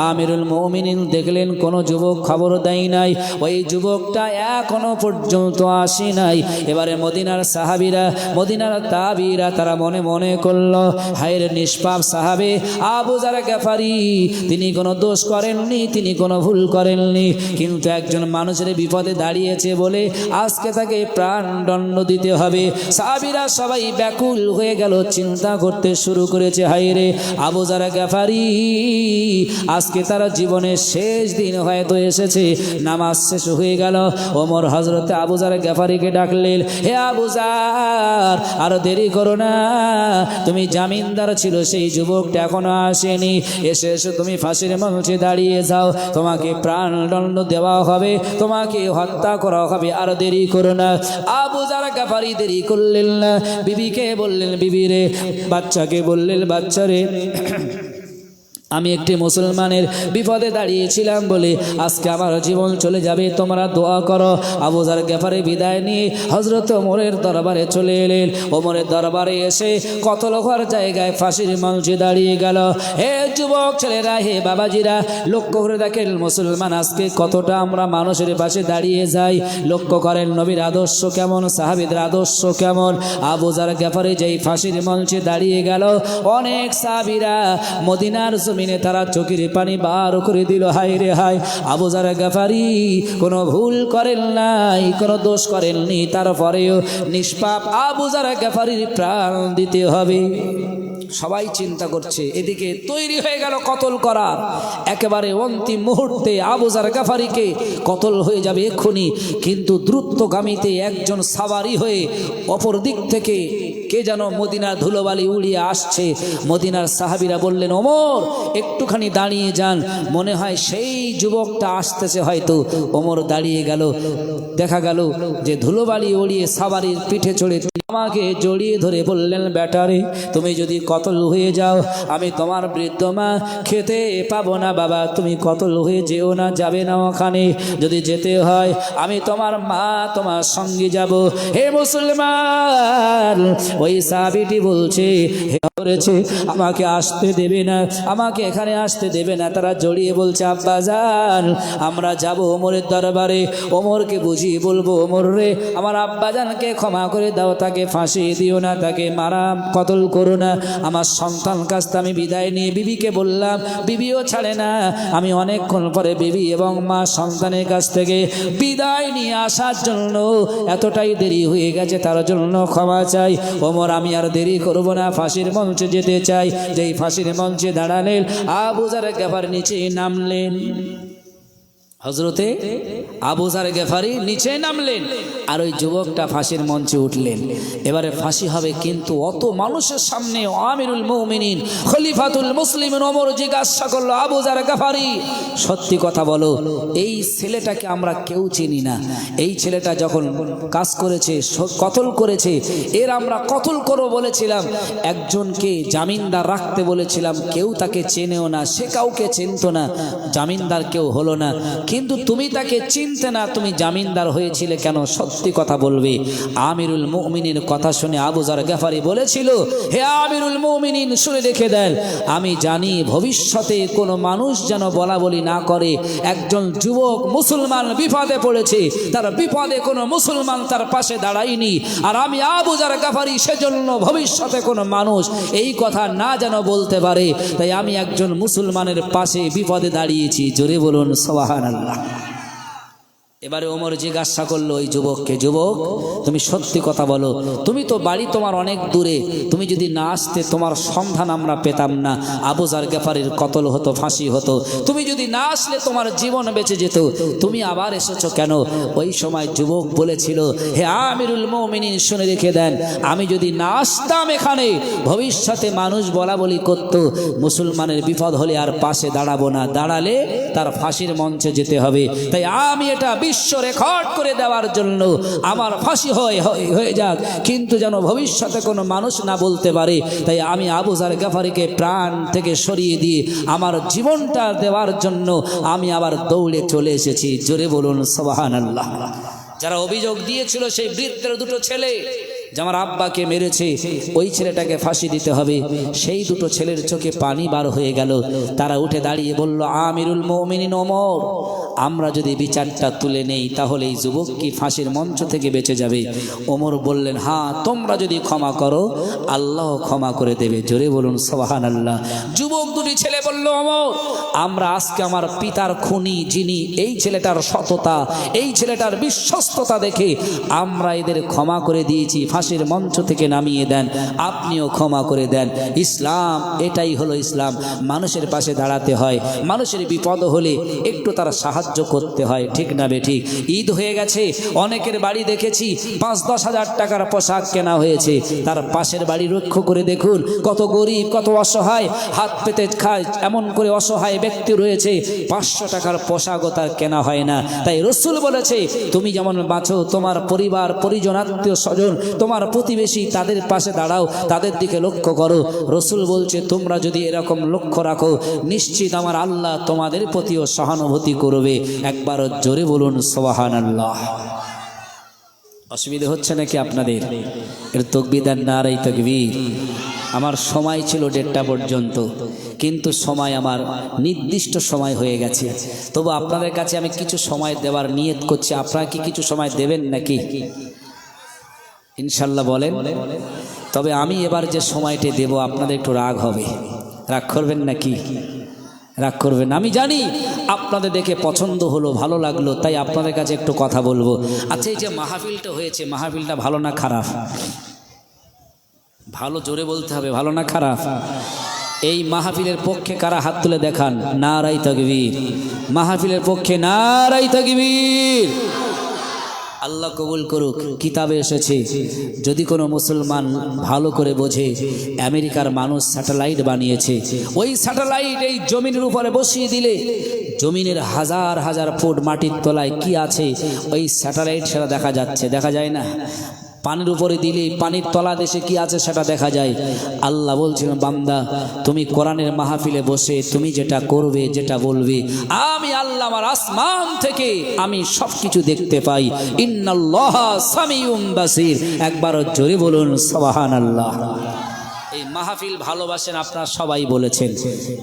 আমিরুল মুমিনিন দেখলেন কোনো যুবক খবর দেয় নাই, ওই যুবকটা এখনো পর্যন্ত আসে নাই। এবারে মদিনার সাহাবীরা, মদিনার তাবিরা তারা মনে মনে করলো, হায়রে নিষ্পাপ সাহাবে আবু যার গেফারি, তিনি কোনো দোষ করেননি, তিনি কোনো ভুল করেননি, কিন্তু একজন মানুষের বিপদে দাঁড়িয়েছে বলে আজকে তাকে প্রাণদণ্ড দিতে হবে। সাহাবীরা সবাই ব্যাকুল হয়ে গেল, চিন্তা করতে শুরু করেছে, হায়রে আবু যার গেফারি আজকে তার জীবনের শেষ দিন হয়তো এসেছে। নামাজ শেষ হয়ে গেল। ওমর হযরতে আবু যার গেফারিকে ডাকলেন, হে আবু যার, আর দেরি করো না, তুমি জামিনদার ছিল সেই যুবকটা এখনো আসেনি, এসে এসে তুমি ফাঁসির মঞ্চে দাঁড়িয়ে যাও, তোমাকে প্রাণদণ্ড দেওয়া হবে, তোমাকে হত্যা করা হবে, আর দেরি করো না। আবু যার গেফারি দেরি করলেন না, বিবিকে বললেন, বিবি রে, বাচ্চাকে বললেন, বাচ্চা রে আমি একটি মুসলমানের বিপদে দাঁড়িয়েছিলাম বলে আজকে আমার জীবন চলে যাবে, তোমরা দোয়া করো। আবু যার গেফারি বিদায় নিয়ে হযরত ওমরের দরবারে চলে এলেন। ওমরের দরবারে এসে কতল হওয়ার জায়গায় ফাঁসির মঞ্চে দাঁড়িয়ে গেল। হে যুবক ছেলেরা, হে বাবাজিরা, লক্ষ্য করে দেখেন মুসলমান আজকে কতটা আমরা মানুষের পাশে দাঁড়িয়ে যাই। লক্ষ্য করেন নবীর আদর্শ কেমন, সাহাবীদের আদর্শ কেমন। আবু যার গেফারি যেই ফাঁসির মঞ্চে দাঁড়িয়ে গেল, অনেক সাহাবীরা মদিনার জমিনে তারা চোখের পানি বার করে দিল। হায় রে হায়, আবু যার গেফারি কোনো ভুল করেন নাই, কোনো দোষ করেননি, তারপরেও নিষ্পাপ আবু যার গেফারির প্রাণ দিতে হবে। সবাই চিন্তা করছে, এদিকে তৈরি হয়ে গেল কতল করার। একেবারে অন্তিম মুহূর্তে আবু যার গেফারিকে কতল হয়ে যাবে এক্ষুনি, কিন্তু দ্রুতগামীতে একজন সাওয়ারি হয়ে অপর দিক থেকে কে যেন মদিনার ধুলোবালি উড়িয়ে আসছে। মদিনার সাহাবীরা বললেন, ওমর একটুখানি দাঁড়িয়ে যান, মনে হয় সেই যুবকটা আসতেছে হয়তো। ওমর দাঁড়িয়ে গেল, দেখা গেল যে ধুলোবালি উড়িয়ে সাওয়ারির পিঠে চড়ে আমাকে জড়িয়ে ধরে বললেন, ব্যাটারে তুমি যদি কতল হয়ে যাও আমি তোমার বৃদ্ধ মা খেতে পাবো না। বাবা তুমি কতল হয়ে যেও না, যাবে না ওখানে, যদি যেতে হয় আমি তোমার মা তোমার সঙ্গে যাব। হে মুসলমান, ওই সাহাবীটি বলছে, হে করেছে আমাকে আসতে দেবে না, আমাকে এখানে আসতে দেবে না। তারা জড়িয়ে বলছে, আব্বাজান আমরা যাব ওমরের দরবারে, ওমরকে বুঝিয়ে বলবো, ওমর রে আমার আব্বাজানকে ক্ষমা করে দাও, তাকে ফাঁসি দিও না, তাকে মারা কতল করো না। আমার সন্তান কাছতে আমি বিদায় নিয়ে বিবিকে বললাম, বিবিও ছাড়ে না। আমি অনেকক্ষণ পরে বিবি এবং মা সন্তানের কাছ থেকে বিদায় নিয়ে আসার জন্য এতটাই দেরি হয়ে গেছে, তার জন্য ক্ষমা চাই। ওমর আমি আর দেরি করব না, ফাঁসির মঞ্চে যেতে চাই। যেই ফাঁসির মঞ্চে দাঁড়ালেন, আবু যার গেফারি নিচে নামলেন। হযরতে আবু যার গেফারি নিচে নামলেন, আর ওই যুবকটা ফাঁসির মঞ্চে উঠলেন। এবারে ফাঁসি হবে, কিন্তু অত মানুষের সামনে আমিরুল মুমিনিন খলিফাতুল মুসলিমিন ওমর জিজ্ঞাসা করলো, আবু যার গেফারি সত্যি কথা বলো, এই ছেলেটাকে আমরা কেউ চিনি না, এই ছেলেটা যখন কাজ করেছে, কতল করেছে, এর আমরা কতল করো বলেছিলাম, একজনকে জামিনদার রাখতে বলেছিলাম, কেউ তাকে চেনেও না, সে কাউকে চিনত না, জামিনদার কেউ হলো না, কিন্তু তুমি তাকে চিনতে না, তুমি জামিনদার হয়েছিলে কেন? সত্যি কথা বলবে। আমিরুল মুমিনিনের কথা শুনে আবু যার গেফারি বলেছিল, হে আমিরুল মুমিনিন শুনে রেখে দেন, আমি জানি ভবিষ্যতে কোনো মানুষ যেন বলা বলি না করে, একজন যুবক মুসলমান বিপদে পড়েছে, তার বিপদে কোনো মুসলমান তার পাশে দাঁড়ায়নি, আর আমি আবু যার গেফারি সেজন্য ভবিষ্যতে কোনো মানুষ এই কথা না যেন বলতে পারে, তাই আমি একজন মুসলমানের পাশে বিপদে দাঁড়িয়েছি। জোরে বলুন সুবহানাল্লাহ। এবারে ওমর জিজ্ঞাসা করলো ওই যুবককে, যুবক তুমি সত্যি কথা বলো, তুমি তো বাড়ি তোমার অনেক দূরে, তুমি যদি না আসতে তোমার সন্ধান আমরা পেতাম না, আবু যার গেফারির কতল হতো, ফাঁসি হতো, তুমি যদি না আসলে তোমার জীবন বেঁচে যেত, তুমি আবার এসেছো কেন? ওই সময় যুবক বলেছিল, হে আমিরুল মুমিনিন শুনে রেখে দেন, আমি যদি না আসতাম এখানে ভবিষ্যতে মানুষ বলা বলি করত, মুসলমানের বিপদ হলে আর পাশে দাঁড়াবো না, দাঁড়ালে তার ফাঁসির মঞ্চে যেতে হবে। তাই আমি এটা বিশ্ব রেকর্ড করে দেওয়ার জন্য আমার ফাঁসি হয়ে যাক, কিন্তু যেন ভবিষ্যতে কোনো মানুষ না বলতে পারে, তাই আমি আবু যার গেফারিকে প্রাণ থেকে সরিয়ে দিয়ে আমার জীবনটা দেওয়ার জন্য আমি আবার দৌড়ে চলে এসেছি। জোরে বলুন সুবহানাল্লাহ। যারা অভিযোগ দিয়েছিল সেই বৃদ্ধের দুটো ছেলে যে আমার আব্বাকে মেরেছে, ওই ছেলেটাকে ফাঁসি দিতে হবে, সেই দুটো ছেলের চোখে পানি বার হয়ে গেল। তারা উঠে দাঁড়িয়ে বলল, আমিরুল মুমিনিন ওমর, আমরা যদি বিচারটা তুলে নেই তাহলে এই যুবক কি ফাঁসির মঞ্চ থেকে বেঁচে যাবে? ওমর বললেন, হ্যাঁ তোমরা যদি ক্ষমা করো আল্লাহ ক্ষমা করে দেবে। জোরে বলুন সুবহানাল্লাহ। যুবক দুটি ছেলে বলল, ওমর আমরা আজকে আমার পিতার খুনি যিনি, এই ছেলেটার সততা, এই ছেলেটার বিশ্বস্ততা দেখে আমরা এদের ক্ষমা করে দিয়েছি, ফাঁসির মঞ্চ থেকে নামিয়ে দেন, আপনিও ক্ষমা করে দেন। ইসলাম এটাই হলো ইসলাম, মানুষের পাশে দাঁড়াতে হয়, মানুষের বিপদ হলে একটু তারা সাহায্য সাহায্য করতে হয়, ঠিক না বে ঠিক? ঈদ হয়ে গেছে, অনেকের বাড়ি দেখেছি 5-10 হাজার টাকার পোশাক কেনা হয়েছে, তার পাশের বাড়ি লক্ষ্য করে দেখুন কত গরিব, কত অসহায়, হাত পেতে খায়, এমন করে অসহায় ব্যক্তি রয়েছে 500 টাকার পোশাকও তার কেনা হয় না। তাই রসুল বলেছে তুমি যেমন বাঁচো, তোমার পরিবার পরিজন আত্মীয় স্বজন তোমার প্রতিবেশী তাদের পাশে দাঁড়াও, তাদের দিকে লক্ষ্য করো। রসুল বলছে তোমরা যদি এরকম লক্ষ্য রাখো নিশ্চিত আমার আল্লাহ তোমাদের প্রতিও সহানুভূতি করবে। একবার জোরে বলুন সুবহানাল্লাহ। অসুবিধা হচ্ছে নাকি আপনাদের? এর তাকবীর আর নারে তাকবীর। আমার সময় ছিল 1:30 পর্যন্ত, কিন্তু সময় আমার নির্দিষ্ট সময় হয়ে গেছে। তবু আপনাদের কাছে আমি কিছু সময় দেওয়ার নিয়ত করছি। আপনারা কি কিছু সময় দেবেন নাকি? ইনশাল্লাহ বলেন। তবে আমি এবার যে সময়টা দেব আপনাদের একটু রাগ হবে, রাগ করবেন নাকি? রাগ করবেন। আমি জানি আপনাদের দেখে পছন্দ হলো, ভালো লাগলো, তাই আপনাদের কাছে একটু কথা বলবো। আচ্ছা, এই যে মাহফিলটা হয়েছে, মাহফিলটা ভালো না খারাপ? ভালো, জোরে বলতে হবে, ভালো না খারাপ? এই মাহফিলের পক্ষে কারা হাত তুলে দেখান? নারায়ে তাকবীর। মাহফিলের পক্ষে নারায়ে তাকবীর। আল্লাহ কবুল করুক। কিতাবে এসেছে যদি কোনো মুসলমান ভালো করে বোঝে, আমেরিকার মানুষ স্যাটেলাইট বানিয়েছে, ওই স্যাটেলাইট এই জমিনের উপরে বসিয়ে দিলে জমিনের হাজার হাজার ফুট মাটির তলায় কি আছে ওই স্যাটেলাইট সেটা দেখা যাচ্ছে, দেখা যায় না? পানির উপরে দিলে পানির তলা দেশে কি আছে সেটা দেখা যায়। আল্লাহ বলছিলেন বান্দা তুমি কোরআনের মাহফিলে বসে তুমি যেটা করবে, যেটা বলবে, আমি আল্লাহ আমার আসমান থেকে আমি সবকিছু দেখতে পাই। ইন্নাল্লাহা সামিউম বাসির। একবার জোরে বলুন সুবহানাল্লাহ। এই মাহফিল ভালোবাসেন আপনারা সবাই বলেছেন।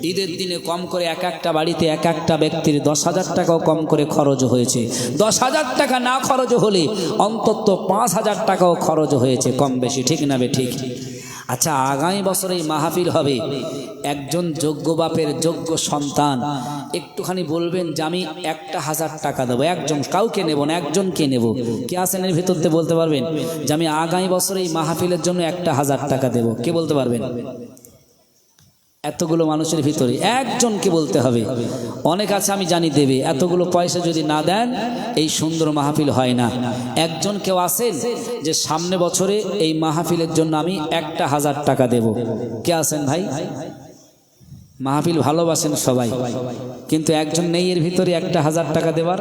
ঈদের দিনে কম করে এক একটা বাড়িতে এক একটা ব্যক্তির 10,000 টাকাও কম করে খরচ হয়েছে। 10,000 টাকা না খরচ হলে অন্তত 5,000 টাকাও খরচ হয়েছে, কম বেশি, ঠিক না বে ঠিক? আচ্ছা, আগামী বছর এই মাহফিল হবে, একজন যোগ্য বাপের যোগ্য সন্তান একটুখানি বলবেন যে আমি 1,000 টাকা দেবো, একজন, কাউকে নেব না, একজনকে নেব। কে আছেন এর ভিতরতে বলতে পারবেন যে আমি আগামী বছর এই মাহফিলের জন্য 1,000 টাকা দেব? কে বলতে পারবেন? এতগুলো মানুষের ভিতরে একজনকে বলতে হবে। অনেক আছে আমি জানি দেবে, এতগুলো পয়সা যদি না দেন এই সুন্দর মাহফিল হয় না। একজন কেউ আছেন যে সামনে বছরে এই মাহফিলের জন্য আমি 1,000 টাকা দেব? কে আছেন ভাই? মাহফিল ভালোবাসেন সবাই, কিন্তু একজন নেই এর ভিতরে 1,000 টাকা দেবার?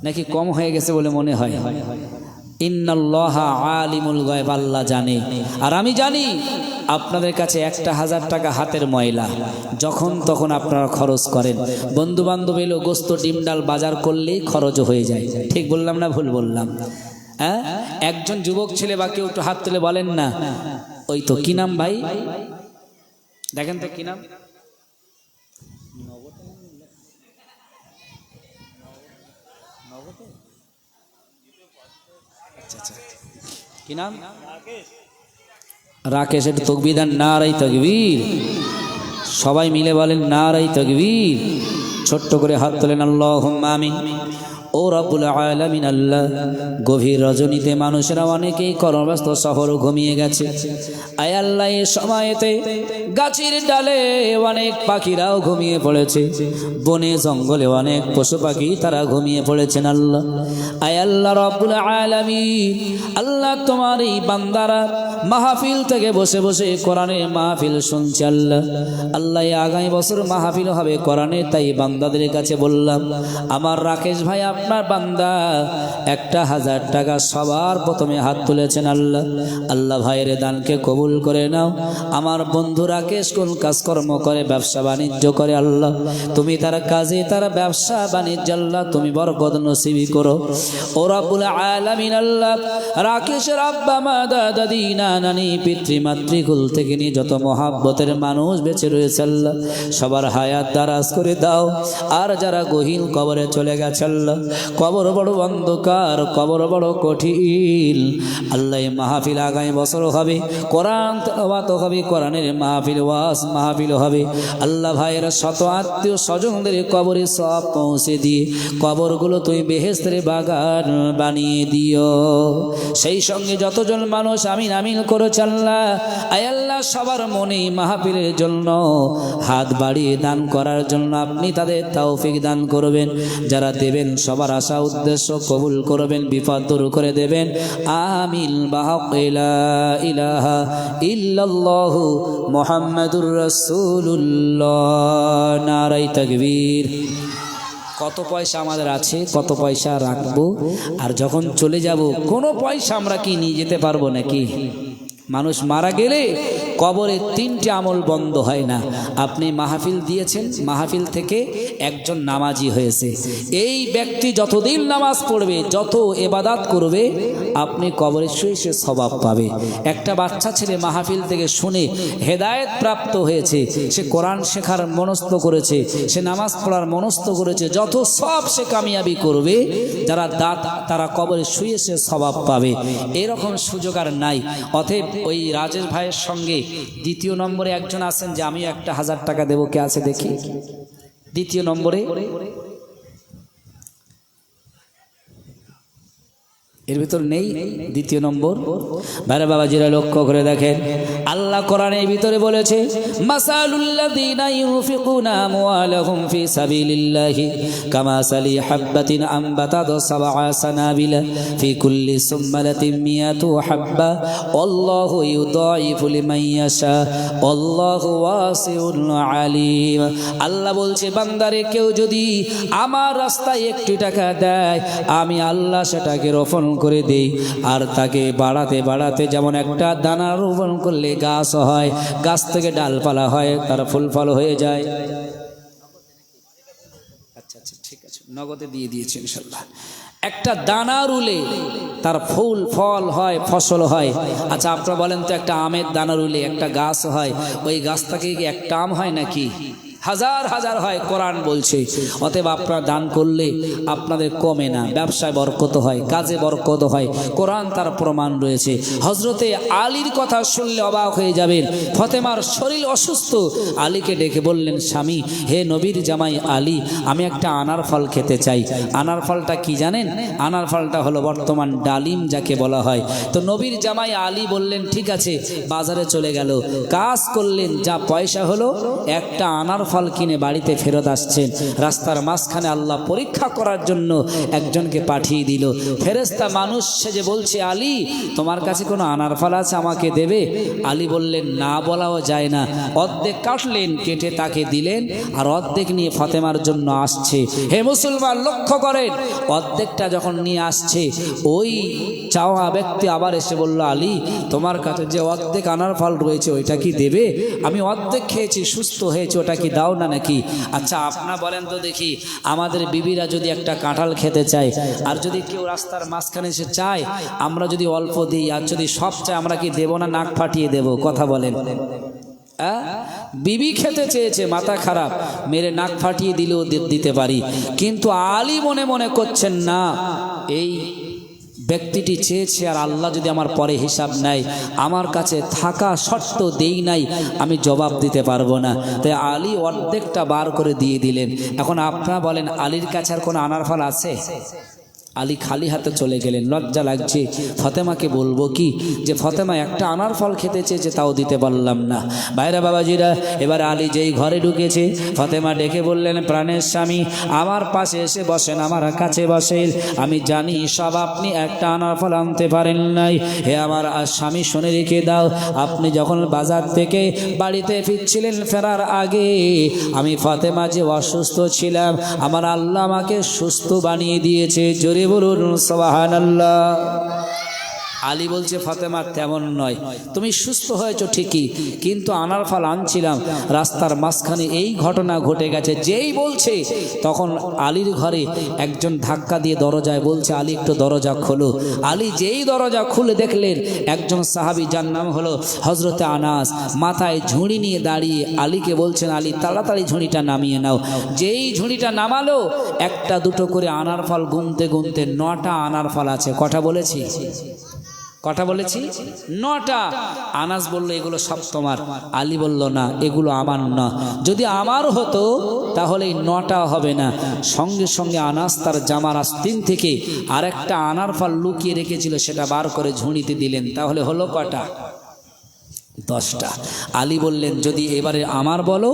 নাকি কম হয়ে গেছে বলে মনে হয়? ইন্নাল্লাহা আলিমুল গায়ব, আল্লাহ জানে। আর আমি জানি আপনাদের কাছে 1,000 টাকা হাতের ময়লা, যখন তখন আপনারা খরচ করেন। বন্ধু বান্ধব এলো, গোস্ত ডিম ডাল বাজার করলেই খরচ হয়ে যায়। ঠিক বললাম না ভুল বললাম? হ্যাঁ, একজন যুবক ছেলে বা কেউ একটু হাত তুলে বলেন না। ওই তো, কি নাম ভাই? দেখেন তো কি নাম? কি নাম? রাকেশ। একটু তাকবীর দেন, নারায়ে তাকবীর। সবাই মিলে বলেন নারায়ে তাকবীর। ছোট্ট করে হাত তোলেন, আল্লাহুম্মা আমিন। ও রব্বুল আলামিন আল্লাহ, গভীর রজনীতে মানুষেরা অনেকেই কর্মব্যস্ত শহর ঘুমিয়ে গেছে। আয় আল্লাহ, এ সময়তে গাছের ডালে অনেক পাখিরাও ঘুমিয়ে পড়েছে, বনে জঙ্গলে অনেক পশু পাখি তারা ঘুমিয়ে পড়েছেন। আল্লাহ, আয় আল্লাহ রব্বুল আলামিন, আল্লাহ তোমার এই বান্দারা মাহফিল থেকে বসে বসে কোরআনের মাহফিল শুনছে। আল্লাহ, আল্লাহ আগামী বছর মাহফিল হবে কোরআনে, তাই বান্দাদের কাছে বললাম আমার রাকেশ ভাই আপনার বান্দা 1,000 টাকা সবার প্রথমে হাত তুলেছেন। আল্লাহ, আল্লাহ ভাইয়ের দানকে কবুল করে নাও। আমার বন্ধু রাকেশ কোন কাজকর্ম করে, ব্যবসা বাণিজ্য করে, আল্লাহ তুমি তার কাজে তার ব্যবসা বাণিজ্য আল্লাহ তুমি বরকত নসিবি করো। ও রব্বুল আলামিন আল্লাহ, রাকেশের আব্বা মা দাদা দিনা নানি পিতৃমাতৃকুল থেকে নিয়ে যত মহাব্বতের মানুষ বেঁচে রয়েছে আল্লাহ সবার হায়াত দারাজ করে দাও। আর যারা গহীন কবরে চলে গেছে আল্লাহ, কবর বড় অন্ধকার, কবর বড় কঠিন। আল্লাহ মাহফিল আগামী বছর হবে, কোরআন তেলাওয়াত হবে, কোরআনের মাহফিল ওয়াজ মাহফিল হবে। আল্লাহ ভাইয়েরা শত আত্মীয় স্বজনদের কবরে সব পৌঁছে দিয়ে কবরগুলো তুমি বেহেশতের বাগান বানিয়ে দিও। সেই সঙ্গে যতজন মানুষ আমিন আমিন সামিল করেছে আল্লাহ। আয় আল্লাহ, সবার মনেই মাহফিলের জন্য হাত বাড়িয়ে দান করার জন্য আপনি তাদের তৌফিক দান করবেন। যারা দেবেন সবার আশা উদ্দেশ্য কবুল করবেন, বিপদ দূর করে দেবেন। আমিন। বাহক লা ইলাহা ইল্লাল্লাহু মুহাম্মাদুর রাসূলুল্লাহ। নারায়ে তাকবীর। কত পয়সা আমাদের আছে, কত পয়সা রাখবো, আর যখন চলে যাব কোনো পয়সা আমরা কি নিয়ে যেতে পারবো নাকি? মানুষ মারা গেলে কবরে তিনটে আমল বন্ধ হয় না। আপনি মাহফিল দিয়েছেন, মাহফিল থেকে একজন নামাজি হয়েছে, এই ব্যক্তি যতদিন নামাজ পড়বে, যত ইবাদত করবে, আপনি কবরে শুয়ে শুয়ে সওয়াব পাবে। একটা বাচ্চা ছেলে মাহফিল থেকে শুনে হেদায়েত প্রাপ্ত হয়েছে, সে কোরআন শেখার মনস্থ করেছে, সে নামাজ পড়ার মনস্থ করেছে, যত সব সে কামিয়াবি করবে, যারা দাঁত তারা কবরে শুয়ে শুয়ে সওয়াব পাবে। এরকম সুযোগ আর নাই। অতএব ওই রাজেশ ভাইয়ের সঙ্গে দ্বিতীয় নম্বরে একজন আছেন যে আমি 1000 টাকা দেবো, কে আছে দেখি দ্বিতীয় নম্বরে? এর ভিতর নেই দ্বিতীয় নম্বর। ভাইরা বাবাজিরা লক্ষ্য করে দেখেন, আল্লাহ কোরআনের ভিতরে বলেছে, মাসালুল্লাযীনা ইউনফিকুনা আমওয়ালাহুম ফি সাবিলিল্লাহি কামাসালি হাববাতিন আনবাতাত সাবআ সানাবিলা ফি কুল্লি সুম্মালাতিন মিয়াতু হাব্বা আল্লাহু ইউদাইফু লিমান ইয়াশা আল্লাহু ওয়াসিউন আলিম। আল্লাহ বলছে, বান্দারে কেউ যদি আমার রাস্তায় 1 টাকা দেয়, আমি আল্লাহ সেটাকে রোপণ করে দেই, আর তাকে বাড়াতে বাড়াতে, যেমন একটা দানা রোপণ করলে গাছ হয়, গাছ থেকে ডালপালা হয়, তার ফুল ফল হয়ে যায়। আচ্ছা আচ্ছা, ঠিক আছে, নগদে দিয়ে দিয়েছি ইনশাআল্লাহ। একটা দানা রুলে তার ফুল ফল হয়, ফসল হয়। আচ্ছা আপনারা বলেন তো, একটা আমের দানা রুলে একটা গাছ হয়, ওই গাছ থেকে কি একটা আম হয় নাকি? হাজার হাজার হয়, কোরআন বলছে। অতএব আপনারা দান করলে আপনাদের কমে না, ব্যবসায় বরকত হয়, কাজে বরকত হয়, কোরআন তার প্রমাণ রয়েছে। হজরতে আলীর কথা শুনলে অবাক হয়ে যাবেন। ফতেমার শরীর অসুস্থ, আলীকে ডেকে বললেন, স্বামী, হে নবীর জামাই আলী, আমি একটা আনার ফল খেতে চাই। আনার ফলটা কি জানেন? আনার ফলটা হলো বর্তমান ডালিম, যাকে বলা হয়। তো নবীর জামাই আলী বললেন, ঠিক আছে, বাজারে চলে গেল, কাজ করলেন, যা পয়সা হলো একটা আনার ফল কিনে বাড়িতে ফেরত আসছেন। রাস্তার মাঝখানে আল্লাহ পরীক্ষা করার জন্য একজনকে পাঠিয়ে দিল। ফেরেশতা মানুষ সেজে বলছে, আলী, তোমার কাছে কোনো আনার ফল আছে, আমাকে দেবে? আলী বললেন, না বলাও যায় না। অর্ধেক কাটলেন, কেটে তাকে দিলেন, আর অর্ধেক নিয়ে ফাতেমার জন্য আসছে। হে মুসলমান, লক্ষ্য করেন, অর্ধেকটা যখন নিয়ে আসছে, ওই চাওয়া ব্যক্তি আবার এসে বলল, আলী, তোমার কাছে যে অর্ধেক আনার ফল রয়েছে, ওইটা কি দেবে? আমি অর্ধেক খেয়েছি, সুস্থ হয়েছে, ওটা কি দাও না নাকি? আচ্ছা আপনারা বলেন তো দেখি, আমাদের বিবিরা যদি একটা কাঁঠাল খেতে চায়, আর যদি কেউ রাস্তার মাঝখানে এসে চায়, আমরা যদি অল্প দিই, আর যদি সব চায়, আমরা কি দেবো না নাক ফাটিয়ে দেবো? কথা বলেন। বিবি খেতে চেয়েছে, মাথা খারাপ, মেরে নাক ফাটিয়ে দিলেও দিতে পারি, কিন্তু আলী মনে মনে করছেন না, এই ব্যক্তিটি চেয়েছে, আর আল্লাহ যদি আমার পরে হিসাব নেয়, আমার কাছে থাকা শর্ত দেই নাই, আমি জবাব দিতে পারবো না। তাই আলী অর্ধেকটা বার করে দিয়ে দিলেন। এখন আপনারা বলেন, আলীর কাছে আর কোনো আনার ফল আছে? আলী খালি হাতে চলে গেলেন। লজ্জা লাগছে, ফতেমাকে বলবো কি যে ফতেমা একটা আনার ফল খেতে চেয়েছে, তাও দিতে পারলাম না। ভাইরা বাবাজিরা, এবার আলী যেই ঘরে ঢুকেছে, ফতেমা ডেকে বললেন, প্রাণের স্বামী, আমার পাশে এসে বসেন, আমার কাছে বসেন। আমি জানি সব আপনি একটা আনার ফল আনতে পারেন নাই। হে আমার স্বামী, শুনে রেখে দাও, আপনি যখন বাজার থেকে বাড়িতে ফিরছিলেন, ফেরার আগে আমি ফতেমা যে অসুস্থ ছিলাম, আমার আল্লাহ আমাকে সুস্থ বানিয়ে দিয়েছে। জোরে বলুন সুবহানাল্লাহ। আলী বলছে, ফাতেমা তেমন নয়, তুমি সুস্থ হয়েছো ঠিকই, কিন্তু আনার ফল আনছিলাম, রাস্তার মাঝখানে এই ঘটনা ঘটে গেছে। যেই বলছে, তখন আলীর ঘরে একজন ধাক্কা দিয়ে দরজায় বলছে, আলী একটু দরজা খোলো। আলী যেই দরজা খুলে দেখলেন, একজন সাহাবী, যার নাম হলো হজরতে আনাস, মাথায় ঝুড়ি নিয়ে দাঁড়িয়ে আলীকে বলছেন, আলী তাড়াতাড়ি ঝুড়িটা নামিয়ে নাও। যেই ঝুড়িটা নামালো, একটা দুটো করে আনার ফল গুনতে গুনতে 9টা আনার ফল আছে। কটা বলেছি? কটা বলেছি? 9টা। আনাস বলল এগুলো সব তোমার। আলী বলল না, এগুলো আমার না। যদি আমার হতো তাহলে 9টা হবে না। সঙ্গে সঙ্গে আনাস তার জামার আস্তিন থেকে আরেকটা আনার ফল লুকিয়ে রেখেছিল, সেটা বার করে ঝুড়িতে দিলেন। তাহলে হলো কটা? 10টা। আলী বললেন যদি এবারে আমার বলো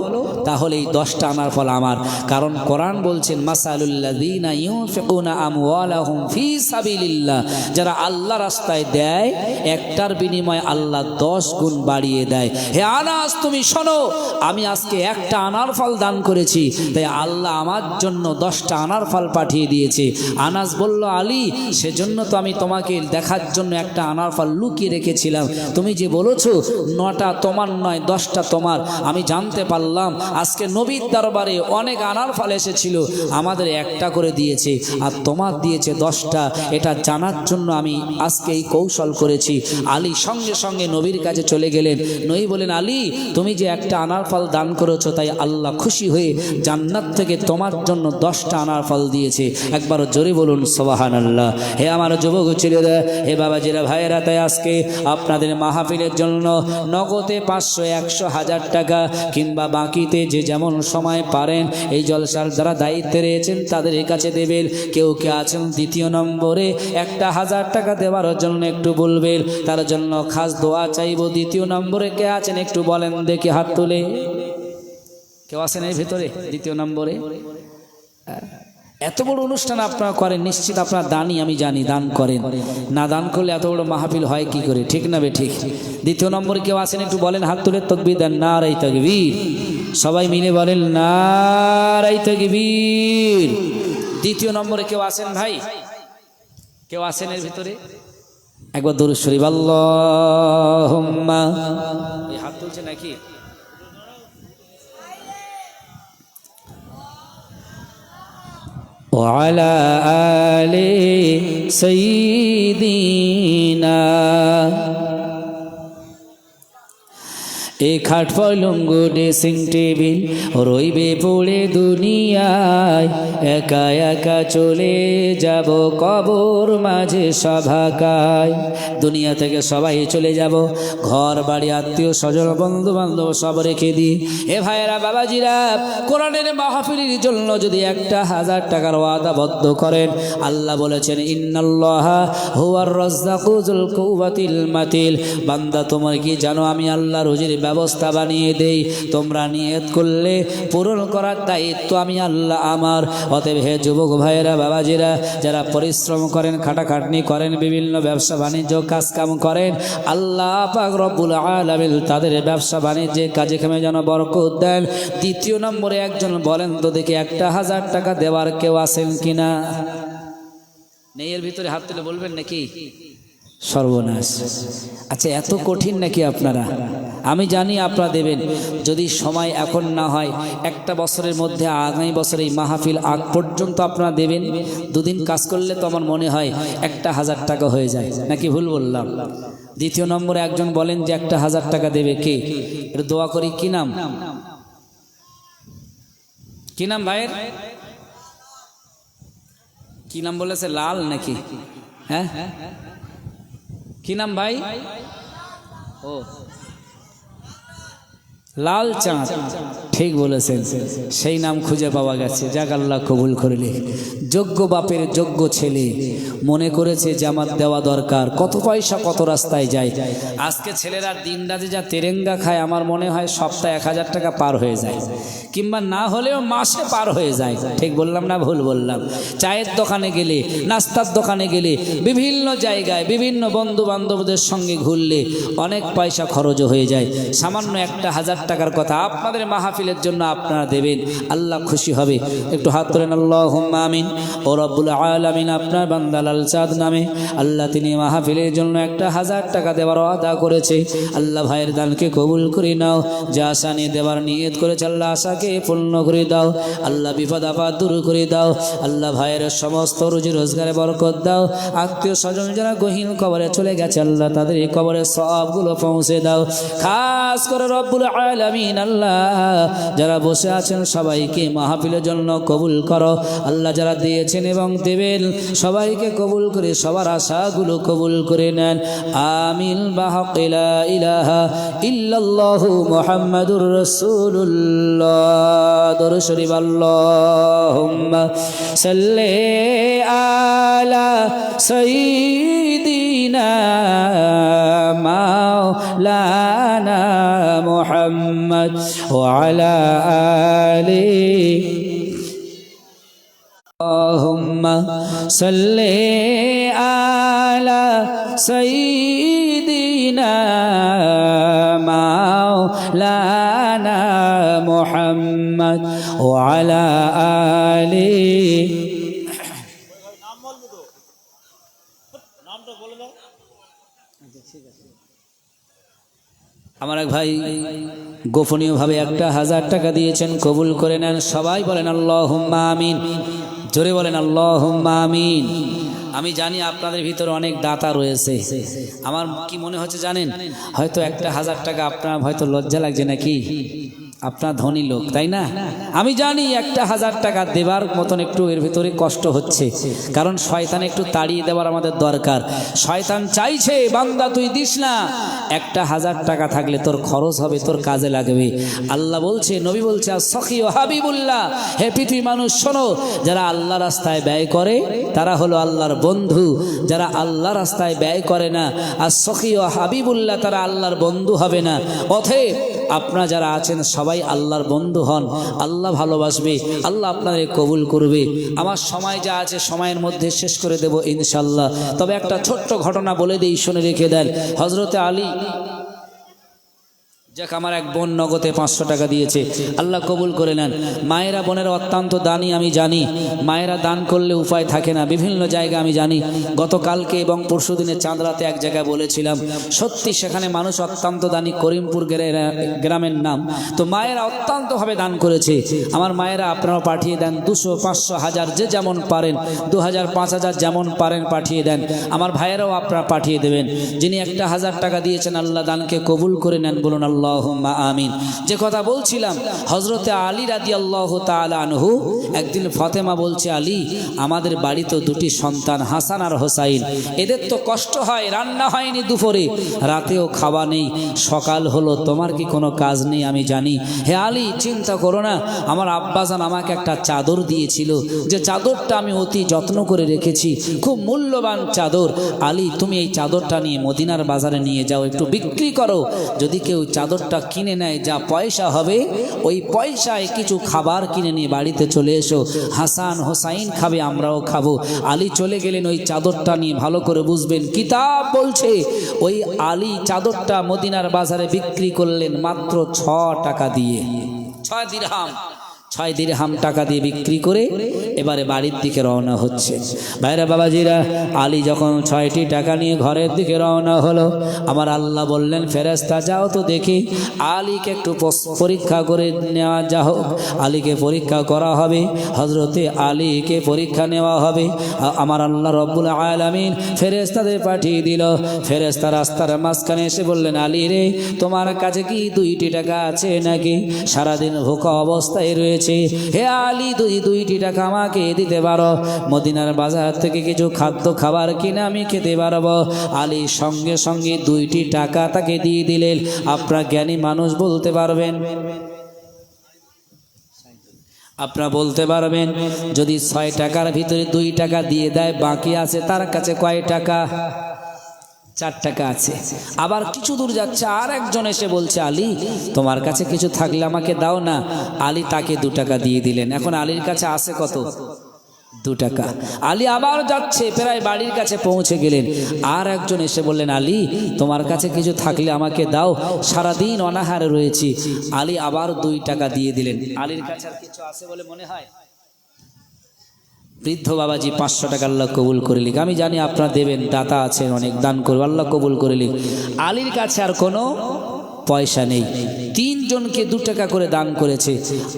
তাহলে এই 10টা আনার ফল আমার, কারণ কোরআন বলছেন মাসালুল্লাযীনা ইউনফিকুনা আমওয়ালাহুম ফি সাবিলিল্লাহ, যারা আল্লাহ রাস্তায় দেয় একটার বিনিময়ে আল্লাহ 10 গুণ বাড়িয়ে দেয়। হে আনাস তুমি শোনো, আমি আজকে একটা আনার ফল দান করেছি, তাই আল্লাহ আমার জন্য 10টা আনার ফল পাঠিয়ে দিয়েছে। আনাস বলল আলী সেজন্য তো আমি তোমাকে দেখার জন্য একটা আনার ফল লুকিয়ে রেখেছিলাম, তুমি যে বলেছো 9টা তোমার নয় 10টা তোমার, আমি জানতে পারলাম আজকে নবীর দরবারে অনেক আনার ফল এসেছিল, আমাদের একটা করে দিয়েছে আর তোমার দিয়েছে 10টা, এটা জানার জন্য আমি আজকে এই কৌশল করেছি। আলী সঙ্গে সঙ্গে নবীর কাছে চলে গেলেন। নবী বলেন আলী তুমি যে একটা আনার ফল দান করেছো তাই আল্লাহ খুশি হয়ে জান্নাত থেকে তোমার জন্য 10টা আনার ফল দিয়েছে। একবার জোরে বলুন সুবহানাল্লাহ। হে আমার যুবক ছেলেরা, হে বাবাজিরা, ভাইয়েরা, তাই আজকে আপনাদের মাহফিলের জন্য নগদে 500, 100, 1000 টাকা কিংবা বাকিতে যে যেমন সময় পারেন এই জলসার যারা দায়িত্বে রয়েছেন তাদের কাছে দেবেন। কেউ কে আছেন দ্বিতীয় নম্বরে 1000 টাকা দেওয়ার জন্য একটু বলবেন, তার জন্য খাস দোয়া চাইব। দ্বিতীয় নম্বরে কে আছেন একটু বলেন দেখি, হাত তুলে। কেউ আছেন এর ভিতরে দ্বিতীয় নম্বরে? এত বড় অনুষ্ঠান আপনারা করেন, নিশ্চিত আপনারা দানি, আমি জানি দান করেন। না দান করলে এত বড় মাহফিল হয় কি করে, ঠিক না বে ঠিক? দ্বিতীয় নম্বরে কেউ আছেন একটু বলেন, হাত তুলে তাকবীর দেন, নারায়ে তাকবীর। সবাই মিলে বলেন নারায়ে তাকবীর। দ্বিতীয় নম্বরে কেউ আছেন ভাই? কেউ আছেন এর ভিতরে? একবার দরুদ শরীফ আল্লাহুম্মা। এই হাত তুলছে নাকি? وعلى آل سيدنا এই খাট পলঙ্গ ড্রেসিং টেবিল রইবে পড়ে দুনিয়ায়, একা একা চলে যাব কবর মাঝে সভাকায়। দুনিয়া থেকে সবাই চলে যাব, ঘর বাড়ি আত্মীয় স্বজন বন্ধু বান্ধব সব রেখে দিই। এ ভাইয়েরা বাবাজিরা, কোরআনের মাহফিলের জন্য যদি 1000 টাকার ওয়াদাবদ্ধ করেন, আল্লাহ বলেছেন ইন্নাল্লাহা হুয়ার রাজ্জাকু যুল কুওয়াতিল মাতিল। বান্দা তোমার কি জানো আমি আল্লাহ রুজির ব্যবস্থা বানিয়ে দেই, তোমরা নিয়ত করলে পূরণ করার দায়িত্ব আমি আল্লাহ আমার। অতএব হে যুবক ভাইয়েরা বাবাজিরা, যারা পরিশ্রম করেন, খাটাখাটনি করেন, বিভিন্ন ব্যবসা বাণিজ্য কাজ কাম করেন, আল্লাহ পাক রব্বুল আলামিন তাদের ব্যবসা বাণিজ্যে কাজে কামে যেন বরকত দেন। দ্বিতীয় নম্বরে একজন বলেন তো দেখি 1000 টাকা দেওয়ার কেউ আছেন কিনা? নেই এর ভিতরে? হাত তুলে বলবেন নাকি? সর্বনাশ। আচ্ছা এত কঠিন নাকি আপনারা? আমি জানি আপনারা দেবেন, যদি সময় এখন না হয় 1টা বছরের মধ্যে, আগামী বছর এই মাহফিল আগ পর্যন্ত আপনারা দেবেন। 2 দিন কাজ করলে তো আমার মনে হয় 1000 টাকা হয়ে যায়, নাকি ভুল বললাম? দ্বিতীয় নম্বরে একজন বলেন যে 1000 টাকা দেবে, কে? একটু দোয়া করি। কি নাম? কি নাম ভাইয়ের? কি নাম বলেছে? লাল নাকি? হ্যাঁ কি নাম ভাই? ও লাল চাঁদ, ঠিক বলেছেন, সেই নাম খুঁজে পাওয়া গেছে। যাক আল্লাহ কবুল করলে। যোগ্য বাপের যোগ্য ছেলে মনে করেছে যে আমার দেওয়া দরকার। কত পয়সা কত রাস্তায় যায়। আজকে ছেলেরা দিন রাতে যা তেরেঙ্গা খায়, আমার মনে হয় সপ্তাহে 1000 টাকা পার হয়ে যায়, কিংবা না হলেও মাসে পার হয়ে যায়। ঠিক বললাম না ভুল বললাম? চায়ের দোকানে গেলে, নাস্তার দোকানে গেলে, বিভিন্ন জায়গায় বিভিন্ন বন্ধু বান্ধবদের সঙ্গে ঘুরলে অনেক পয়সা খরচ হয়ে যায়। সামান্য 1000 টাকার কথা আপনাদের মাহফিলের জন্য আপনারা দেবেন, আল্লাহ খুশি হবে। একটু হাত তোলেন আল্লাহুম্মা আমিন। ও রব্বুল আলামিন আপনার বান্দা লাল চাঁদ নামে আল্লাহ তিনি মাহফিলের জন্য 1000 টাকা দেওয়ার ওয়াদা করেছে। আল্লাহ ভাইয়ের দানকে কবুল করে নাও। যা আশা নিয়ে দেওয়ার নিয়ত করেছে আল্লাহ আশাকে পূর্ণ করে দাও। আল্লাহ বিপদ আপদ দূর করে দাও। আল্লাহ ভাইয়ের সমস্ত রুজি রোজগারে বরকত দাও। আত্মীয় স্বজন যারা গহীন কবরে চলে গেছে আল্লাহ তাদের এই কবরের সবগুলো পৌঁছে দাও। খাস করে রব্বুল আলামিন আল্লাহ যারা বসে আছেন সবাইকে মাহফিলের জন্য কবুল করো আল্লাহ, যারা দিয়েছেন এবং দেবেন সবাইকে কবুল করে সবার আশাগুলো কবুল করে নেন। আমিন। বাহক লা ইলাহা ইল্লাল্লাহু মুহাম্মাদুর রাসূলুল্লাহ। দরুদ শরীফ আল্লাহুম্মা সাল্লি আলা সাইয়্যিদিনা মাওলানা মুহাম্মদ ওয়া আলা আলিহি اللهم صل على سيدنا مولانا محمد وعلى آله আমার এক ভাই গোপনীয়ভাবে 1000 টাকা দিয়েছেন, কবুল করে নেন। সবাই বলেন আল্লাহুম্মা আমিন। জোরে বলেন আল্লাহুম্মা আমিন। আমি জানি আপনাদের ভিতরে অনেক দাতা রয়েছে। আমার কি মনে হচ্ছে জানেন, হয়তো 1000 টাকা আপনার হয়তো লজ্জা লাগছে নাকি, আপনার ধনী লোক তাই না। আমি জানি 1000 টাকা দেবার মতন একটু এর ভিতরে কষ্ট হচ্ছে, কারণ শয়তান একটু তাড়িয়ে দেওয়ার আমাদের দরকার। শয়তান চাইছে বান্দা তুই দিস না, 1000 টাকা থাকলে তোর খরচ হবে, তোর কাজে লাগবে। আল্লাহ বলছে, নবী বলছে, সখী ও হাবিবুল্লাহ, হে পৃথিবী মানুষ শোনো, যারা আল্লাহ রাস্তায় ব্যয় করে তারা হলো আল্লাহর বন্ধু, যারা আল্লাহ রাস্তায় ব্যয় করে না আর সখী ও হাবিবুল্লাহ তারা আল্লাহর বন্ধু হবে না। অতএব আপনারা যারা আছেন সবাই আল্লাহর বন্ধু হন, আল্লাহ ভালোবাসবে, আল্লাহ আপনাদের কবুল করবে। আমার সময় যা আছে সময়ের মধ্যে শেষ করে দেব ইনশাল্লাহ। তবে একটা ছোট্ট ঘটনা বলে দিই, শুনে রেখে দেন। হযরতে আলী, যাক আমার এক বোন নগদে 500 টাকা দিয়েছে, আল্লাহ কবুল করে নেন। মায়েরা বোনেরা অত্যন্ত দানি, আমি জানি মায়েরা দান করলে উপায় থাকে না, বিভিন্ন জায়গা আমি জানি। গতকালকে এবং পরশু দিনে চাঁদরাতে এক জায়গায় বলেছিলাম, সত্যি সেখানে মানুষ অত্যন্ত দানি, করিমপুর গ্রামের নাম। তো মায়েরা অত্যন্তভাবে দান করেছে। আমার মায়েরা আপনারাও পাঠিয়ে দেন, 200, 500, 1000 যে যেমন পারেন, 2000, 5000 যেমন পারেন পাঠিয়ে দেন। আমার ভাইয়েরাও আপনারা পাঠিয়ে দেবেন। যিনি 1000 টাকা দিয়েছেন আল্লাহ দানকে কবুল করে নেন, বলুন আল্লাহুম্মা আমিন। যে কথা বলছিলাম, হযরতে আলী রাদিয়াল্লাহু তাআলা আনহু, একদিন ফাতেমা বলছে, আলী আমাদের বাড়ি তো 2টি সন্তান, হাসান আর হোসাইন, এদের তো কষ্ট হয়, রান্না হয়নি দুপুরে, রাতেও খাওয়া নেই, সকাল হলো, তোমার কি কোনো কাজ নেই? আমি জানি। হে আলী চিন্তা করো না, আমার আব্বাজান আমাকে একটা চাদর দিয়েছিল, যে চাদরটা আমি অতি যত্ন করে রেখেছি, খুব মূল্যবান চাদর। আলী তুমি এই চাদরটা নিয়ে মদিনার বাজারে নিয়ে যাও, একটু বিক্রি করো, যদি কেউ চাদরটা কিনে নেয় যা পয়সা হবে ওই পয়সায় কিছু খাবার কিনে নিয়ে বাড়িতে চলে এসো, হাসান হোসাইন খাবে, আমরাও খাবো। আলী চলে গেলেন ওই চাদরটা নিয়ে। ভালো করে বুঝবেন, কিতাব বলছে ওই আলী চাদরটা মদিনার বাজারে বিক্রি করলেন মাত্র 6 টাকা দিয়ে, 6 দিরহাম টাকা দিয়ে বিক্রি করে এবারে বাড়ির দিকে রওনা হচ্ছে। ভাইরা বাবাজিরা, আলী যখন 6টি টাকা নিয়ে ঘরের দিকে রওনা হলো, আমার আল্লাহ বললেন, ফেরেশতা যাও তো দেখি আলীকে একটু পরীক্ষা করে নেওয়া যা হোক। আলীকে পরীক্ষা করা হবে, হযরতে আলীকে পরীক্ষা নেওয়া হবে। আমার আল্লাহ রব্বুল আলামিন ফেরেশতাদের পাঠিয়ে দিল। ফেরেশতা রাস্তার মাঝখানে এসে বললেন, আলী রে তোমার কাছে কি 2টি টাকা আছে নাকি? সারাদিন ভোকা অবস্থায় রয়েছে, হে আলী 2টি টাকা আমাকে দিতে পারো, মদিনার বাজার থেকে কিছু খাদ্য খাবার কিনে আমি খেতে পারবো। আলী সঙ্গে সঙ্গে 2টি টাকা তাকে দিয়ে দিলেন। আপনারা জ্ঞানী মানুষ বলতে পারবেন, আপনারা বলতে পারবেন, যদি 6 টাকার ভিতরে 2 টাকা দিয়ে দেয়, বাকি আছে তার কাছে কয় টাকা? 4 টাকা আছে। আবার কিছু দূর যাচ্ছে, আর একজন এসে বলছে, আলী তোমার কাছে কিছু থাকলে আমাকে দাও না। আলী তাকে 2 টাকা দিয়ে দিলেন। এখন আলীর কাছে আছে কত? 2 টাকা। আলী আবার যাচ্ছে, প্রায় বাড়ির কাছে পৌঁছে গেলেন। আর একজন এসে বললেন, আলী তোমার কাছে কিছু থাকলে আমাকে দাও, সারাদিন অনাহারে রয়েছি। আলী আবার 2 টাকা দিয়ে দিলেন। আলীর কাছে আর কিছু আছে বলে মনে হয়? বৃদ্ধ বাবাজি 500 টাকা আল্লাহ কবুল করে লিখ। আমি জানি আপনারা দেবেন, দাতা আছেন অনেক, দান করবে, আল্লাহ কবুল করে লিখ। আলীর কাছে আর কোনো পয়সা নেই। তিনজনকে 2 টাকা করে দান করেছে।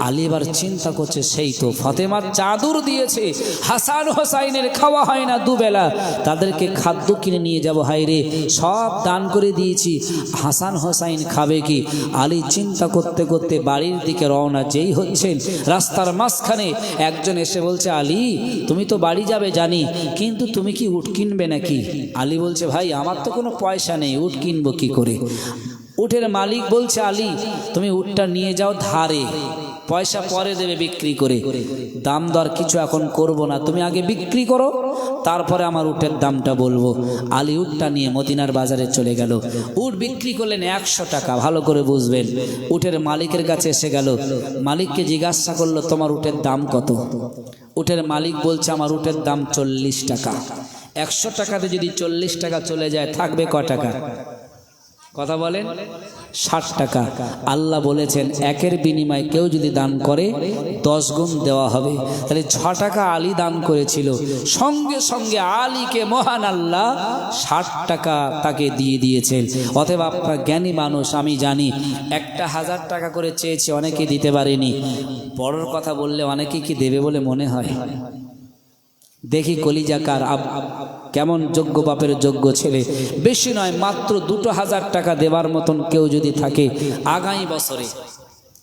আলী এবার চিন্তা করছে, সেই তো ফাতেমার চাদর দিয়েছে, হাসান হোসাইনের খাওয়া হয় না দুবেলা, তাদেরকে খাদ্য কিনে নিয়ে যাব, হায় রে সব দান করে দিয়েছি, হাসান হোসাইন খাবে কি? আলী চিন্তা করতে করতে বাড়ির দিকে রওনা যেই হচ্ছেন, রাস্তার মাঝখানে একজন এসে বলছে, আলী তুমি তো বাড়ি যাবে জানি, কিন্তু তুমি কি উট কিনবে নাকি? আলী বলছে, ভাই আমার তো কোনো পয়সা নেই, উট কিনবো কি করে? উটের মালিক বলছে, আলী তুমি উটটা নিয়ে যাও ধারে, পয়সা পরে দেবে বিক্রি করে, দাম দর কিছু এখন করব না, তুমি আগে বিক্রি করো, তারপরে আমার উটের দামটা বলবো। আলী উটটা নিয়ে মদিনার বাজারে চলে গেল। উট বিক্রি করলেন 100 টাকা, ভালো করে বুঝবেন। উটের মালিকের কাছে এসে গেল, মালিককে জিজ্ঞাসা করলো, তোমার উটের দাম কত? উটের মালিক বলছে, আমার উটের দাম 40 টাকা। 100 টাকাতে যদি 40 টাকা চলে যায়, থাকবে ক টাকা? কথা বলেন, 60 টাকা। আল্লাহ বলেছেন, একের বিনিময়ে কেউ যদি দান করে 10 গুণ দেওয়া হবে। তাহলে 6 টাকা আলী দান করেছিল, সঙ্গে সঙ্গে আলীকে মহান আল্লাহ 60 টাকা তাকে দিয়ে দিয়েছেন। অতএব আপনার জ্ঞানী মানুষ, আমি জানি 1000 টাকা করে চেয়েছে, অনেকে দিতে পারেনি। বড়র কথা বললে অনেকে কি দেবে বলে মনে হয়? দেখি কলিজাকার কেমন যোগ্য বাপের যোগ্য ছেলে, বেশি নয় মাত্র 2000 টাকা দেবার মতন কেউ যদি থাকে,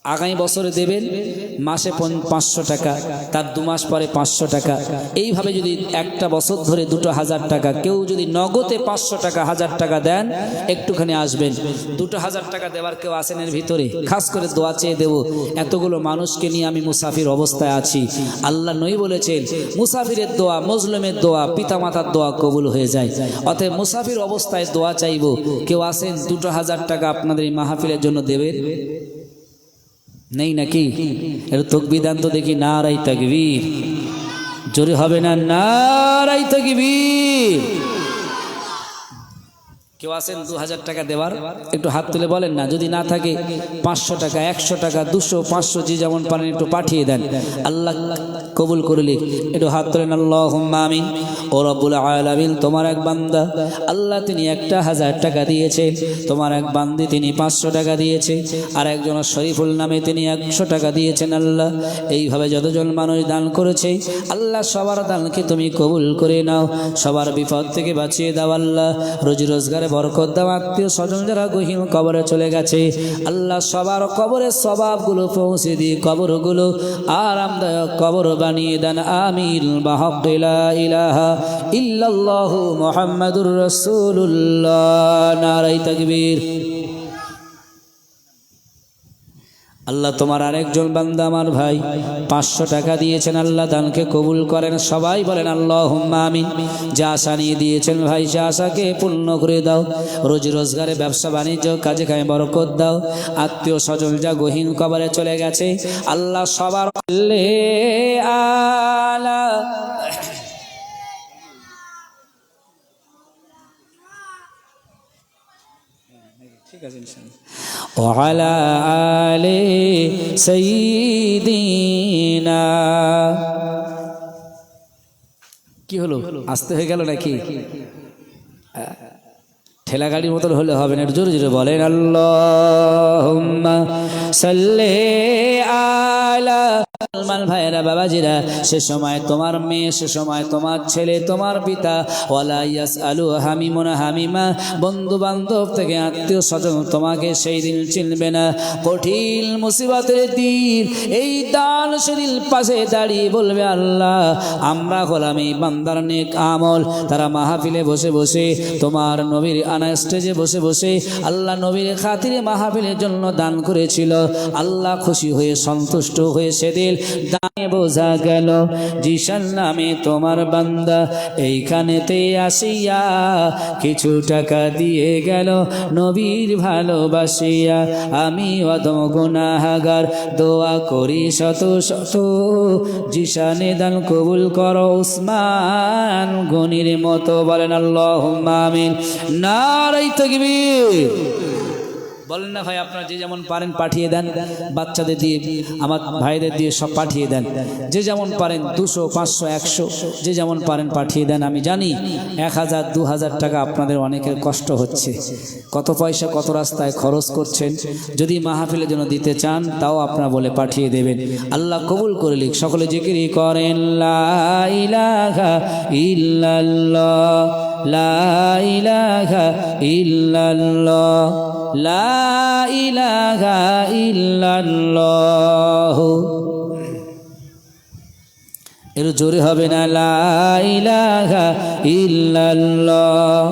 আগামী বছরে দেবেন, মাসে 500 টাকা, তার 2 মাস পরে 500 টাকা, এইভাবে যদি একটা বছর ধরে 2000 টাকা, কেউ যদি নগদে 500 টাকা 1000 টাকা দেন, একটুখানি আসবেন। 2000 টাকা দেওয়ার কেউ আসেন এর ভিতরে? খাস করে দোয়া চেয়ে দেব, এতগুলো মানুষকে নিয়ে আমি মুসাফির অবস্থায় আছি। আল্লাহ নই বলেছেন, মুসাফিরের দোয়া, মজলুমের দোয়া, পিতামাতার দোয়া কবুল হয়ে যায়। অতএব মুসাফির অবস্থায় দোয়া চাইব, কেউ আসেন 2000 টাকা আপনাদের এই মাহফিলের জন্য দেবেন? নেই নাকি? এর তাকবীর দান তো দেখি, নারায়ে তাকবীর, জোরে হবে না? নারায়ে তাকবীর। কেউ আছেন 2000 টাকা দেওয়ার? একটু হাত তুলে বলেন না। যদি না থাকে 500 টাকা, 100 টাকা, 200, 500, যে যেমন পারেন একটু পাঠিয়ে দেন, আল্লাহ কবুল করলে। একটু হাত তোলেন, আল্লাহুম্মা আমিন। ও রব্বুল আলামিন, তোমার এক বান্দা আল্লাহ, তিনি 1000 টাকা দিয়েছে, তোমার এক বান্দি তিনি 500 টাকা দিয়েছে, আর একজন শরীফুল নামে তিনি 100 টাকা দিয়েছেন। আল্লাহ, এইভাবে যতজন মানুষ দান করেছে, আল্লাহ সবার দানকে তুমি কবুল করে নাও, সবার বিপদ থেকে বাঁচিয়ে দাও। আল্লাহ রোজি রোজগারে বরকত দাও। আত্মীয় স্বজন যারা গহীন কবরে চলে গেছে, আল্লাহ সবার কবরের সওয়াবগুলো পৌঁছে দিয়ে কবরগুলো আরামদায়ক কবর বানিয়ে দেন। আমিন। বিহাক্কি লা ইলাহা ইল্লাল্লাহু মুহাম্মাদুর রাসূলুল্লাহ। নারায়ে তাকবীর। আল্লাহ তোমার আরেকজন বান্দা আমার ভাই 500 টাকা দিয়েছেন, আল্লাহ দানকে কবুল করেন। সবাই বলেন আল্লাহুম্মা আমিন। যা আশা নিয়ে দিয়েছেন ভাই, সে আশাকে পূর্ণ করে দাও। রোজি রোজগারে, ব্যবসা বাণিজ্য, কাজে কামে বরকত দাও। আত্মীয় স্বজন যা গহীন কবরে চলে গেছে, আল্লাহ সবার আলা ঠিক আছে ইনশাআল্লাহ। ওয়ালা আলে সাইয়্যিদিনা। কি হলো, আসতে হয়ে গেল নাকি? ঠেলা গাড়ির মতন হলে হবে না, জোরে জোরে বলেন আল্লাহুম্মা সাল্লি আলা। মুসলমান ভাইয়েরা, বাবাজিরা, সে সময় তোমার মেয়ে, সে সময় তোমার ছেলে, তোমার পিতা, ওয়ালা ইয়াসআলু হামিমুন হামিমা, বন্ধু বান্ধব থেকে আত্মীয় স্বজন তোমাকে সেই দিন চিনবে না। কঠিন মুসিবতের দিন এই দান শরীর পাশে দাঁড়িয়ে বলবে, আল্লাহ আমরা হলাম এই বান্দার নেক আমল। তারা মাহফিলে বসে বসে, তোমার নবীর আনা স্টেজে বসে বসে আল্লাহ নবীর খাতিরে মাহফিলের জন্য দান করেছিল। আল্লাহ খুশি হয়ে, সন্তুষ্ট হয়ে সেদিন দানে বোঝা গেল, জিশান নামে তোমার বান্দা এইখানেতে আসিয়া কিছু টাকা দিয়ে গেল নবীর ভালোবাসিয়া। আমি অদম গুনাহগার, দোয়া করি শত শত, জিশানে দান কবুল করো উসমান গনির মতো। বলেন আল্লাহুম্মা আমিন। নারায়ে তাকবীর। বলেন না ভাই, আপনারা যে যেমন পারেন পাঠিয়ে দেন, বাচ্চাদের দিয়ে, আমার ভাইদের দিয়ে সব পাঠিয়ে দেন। যে যেমন পারেন 200, 500, 100 যে যেমন পারেন পাঠিয়ে দেন। আমি জানি 1000, 2000 টাকা আপনাদের অনেকের কষ্ট হচ্ছে, কত পয়সা কত রাস্তায় খরচ করছেন। যদি মাহফিলের জন্য দিতে চান তাও আপনারা বলে পাঠিয়ে দেবেন। আল্লাহ কবুল করে লিখ। সকলে জিকিরি করেন লা ইলাহা ইল্লাল্লাহ, লা ইলাহা ইল্লাল্লাহ, লা ইলাহা ইল্লাল্লাহ। এর জোরে হবে না, লা ইলাহা ইল্লাল্লাহ।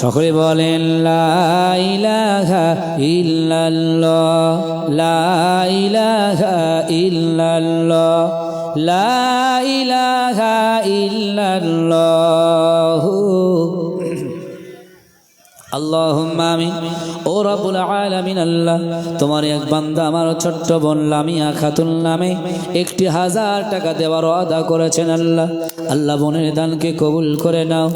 সকলে বলেন লা ইলাহা ইল্লাল্লাহ, লা ইলাহা ইল্লাল্লাহ, লা ইলাহা ইল্লাল্লাহ। আল্লাহুম্মা আমিন। ও রব্বুল আলামিন, আল্লাহ তোমার এক বান্দা আমার ছোট্ট বোন লামিয়া খাতুন নামে 1000 টাকা দেওয়ার ওয়াদা করেছেন। আল্লাহ আল্লাহ বোনের দানকে কবুল করে নাও।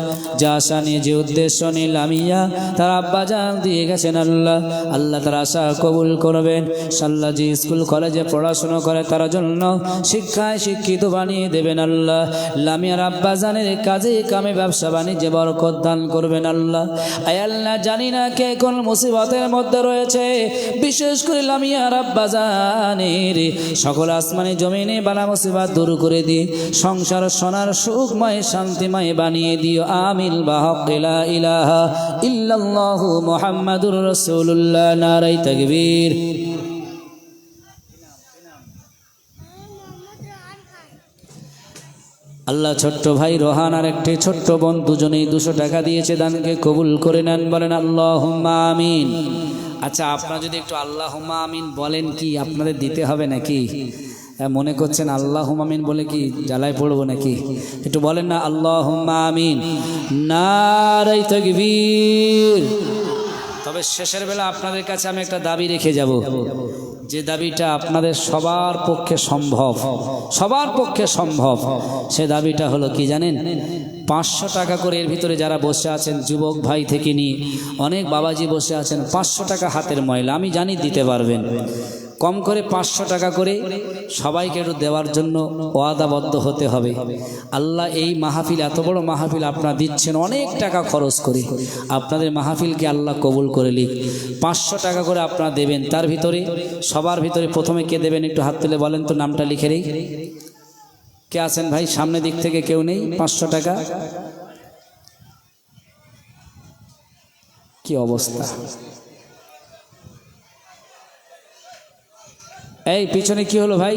যা আশা নিয়ে, যে উদ্দেশ্য নিয়ে লামিয়া তার আব্বা জান দিয়ে গেছেন, আল্লাহ আল্লাহ তার আশা কবুল করবেন। আল্লাহ যে স্কুল কলেজে পড়াশোনা করে তার জন্য শিক্ষায় শিক্ষিত বানিয়ে দেবেন। আল্লাহ লামিয়ার আব্বা জানের কাজে কামে ব্যবসা বাণিজ্যে বরকত দান করবেন। আল্লাহ আয় আল্লাহ জানি না কে কোন মুসিবতের মধ্যে রয়েছে, বিশেষ করে লামিয়ার আব্বা জানের সকল আসমানি জমিনে বালা মুসিবত দূর করে দিয়ে সংসার সোনার সুখময় শান্তিময় বানিয়ে দিও। আমিন। বাহক লা ইলাহা ইল্লাল্লাহু মুহাম্মাদুর রাসূলুল্লাহ। নারায়ে তাকবীর। আল্লাহ ছোট্ট ভাই রোহান আর একটি ছোট্ট বোন দুজনেই 200 টাকা দিয়েছে, দানকে কবুল করে নেন। বলেন আল্লাহুম্মা আমিন। আচ্ছা, আপনারা যদি একটু আল্লাহুম্মা আমিন বলেন, কি আপনাদের দিতে হবে নাকি? মনে করছেন আল্লাহুম্মা আমিন বলে কি জ্বালায় পড়বো নাকি? একটু বলেন না আল্লাহুম্মা আমিন। নারায়ে তাকবীর। তবে শেষের বেলা আপনাদের কাছে আমি একটা দাবি রেখে যাব, যে দাবিটা আপনাদের সবার পক্ষে সম্ভব, সবার পক্ষে সম্ভব। সে দাবিটা হলো কি জানেন? 500 টাকা করে। এর ভিতরে যারা বসে আছেন যুবক ভাই থেকে নিয়ে অনেক বাবাজি বসে আছেন, 500 টাকা হাতের ময়লা আমি জানি দিতে পারবেন। কম করে 500 টাকা করে সবাইকে একটু দেওয়ার জন্য ওয়াদাবদ্ধ হতে হবে। আল্লাহ এই মাহফিল, এত বড় মাহফিল আপনারা দিচ্ছেন অনেক টাকা খরচ করে, আপনাদের মাহফিলকে আল্লাহ কবুল করে লিখ। 500 টাকা করে আপনারা দেবেন। তার ভিতরে সবার ভিতরে প্রথমে কে দেবেন একটু হাত তুলে বলেন তো, নামটা লিখে নেই। কে আছেন ভাই? সামনের দিক থেকে কেউ নেই? 500 টাকা কি অবস্থা? এই পিছনে কি হলো ভাই?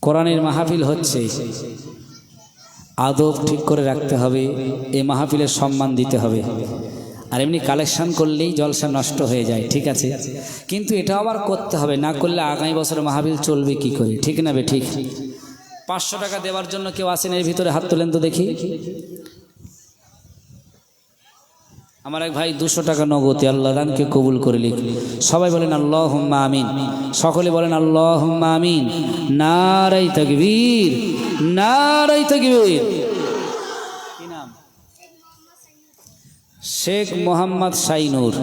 কোরআনের মাহফিল হচ্ছে, আদব ঠিক করে রাখতে হবে, এই মাহফিলের সম্মান দিতে হবে। আর এমনি কালেকশন করলেই জলসা নষ্ট হয়ে যায়, ঠিক আছে? কিন্তু এটা আবার করতে হবে, না করলে আগামী বছর মাহফিল চলবে কি করে? ঠিক না বে ঠিক? 500 টাকা দেওয়ার জন্য কেউ আসেন? এর ভিতরে হাত তোলেন তো দেখি। আমার এক ভাই 200 টাকা নগদে, আল্লাহ দানকে কবুল করে লিখ। সবাই বলেন আল্লাহুম্মা আমিন। সকলে বলেন আল্লাহুম্মা আমিন। নারায়ে তাকবীর, নারায়ে তাকবীর। কি নাম? শেখ মোহাম্মদ শাইনুর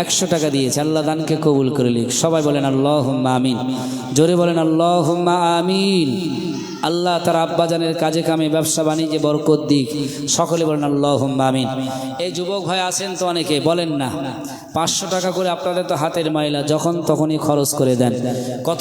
100 টাকা দিয়েছে, আল্লাহ দানকে কবুল করে লিখ। সবাই বলেন আল্লাহুম্মা আমিন। জোরে বলেন আল্লাহুম্মা আমিন। আল্লাহ তার আব্বাজানের কাজে কামে ব্যবসা বাণিজ্যে বরকত দিক। সকলে বলেন আল্লাহুম্মা আমিন। এই যুবক ভাই আছেন তো অনেকে, বলেন না 500 টাকা করে আপনাদের তো হাতের ময়লা, যখন তখনই খরচ করে দেন। কত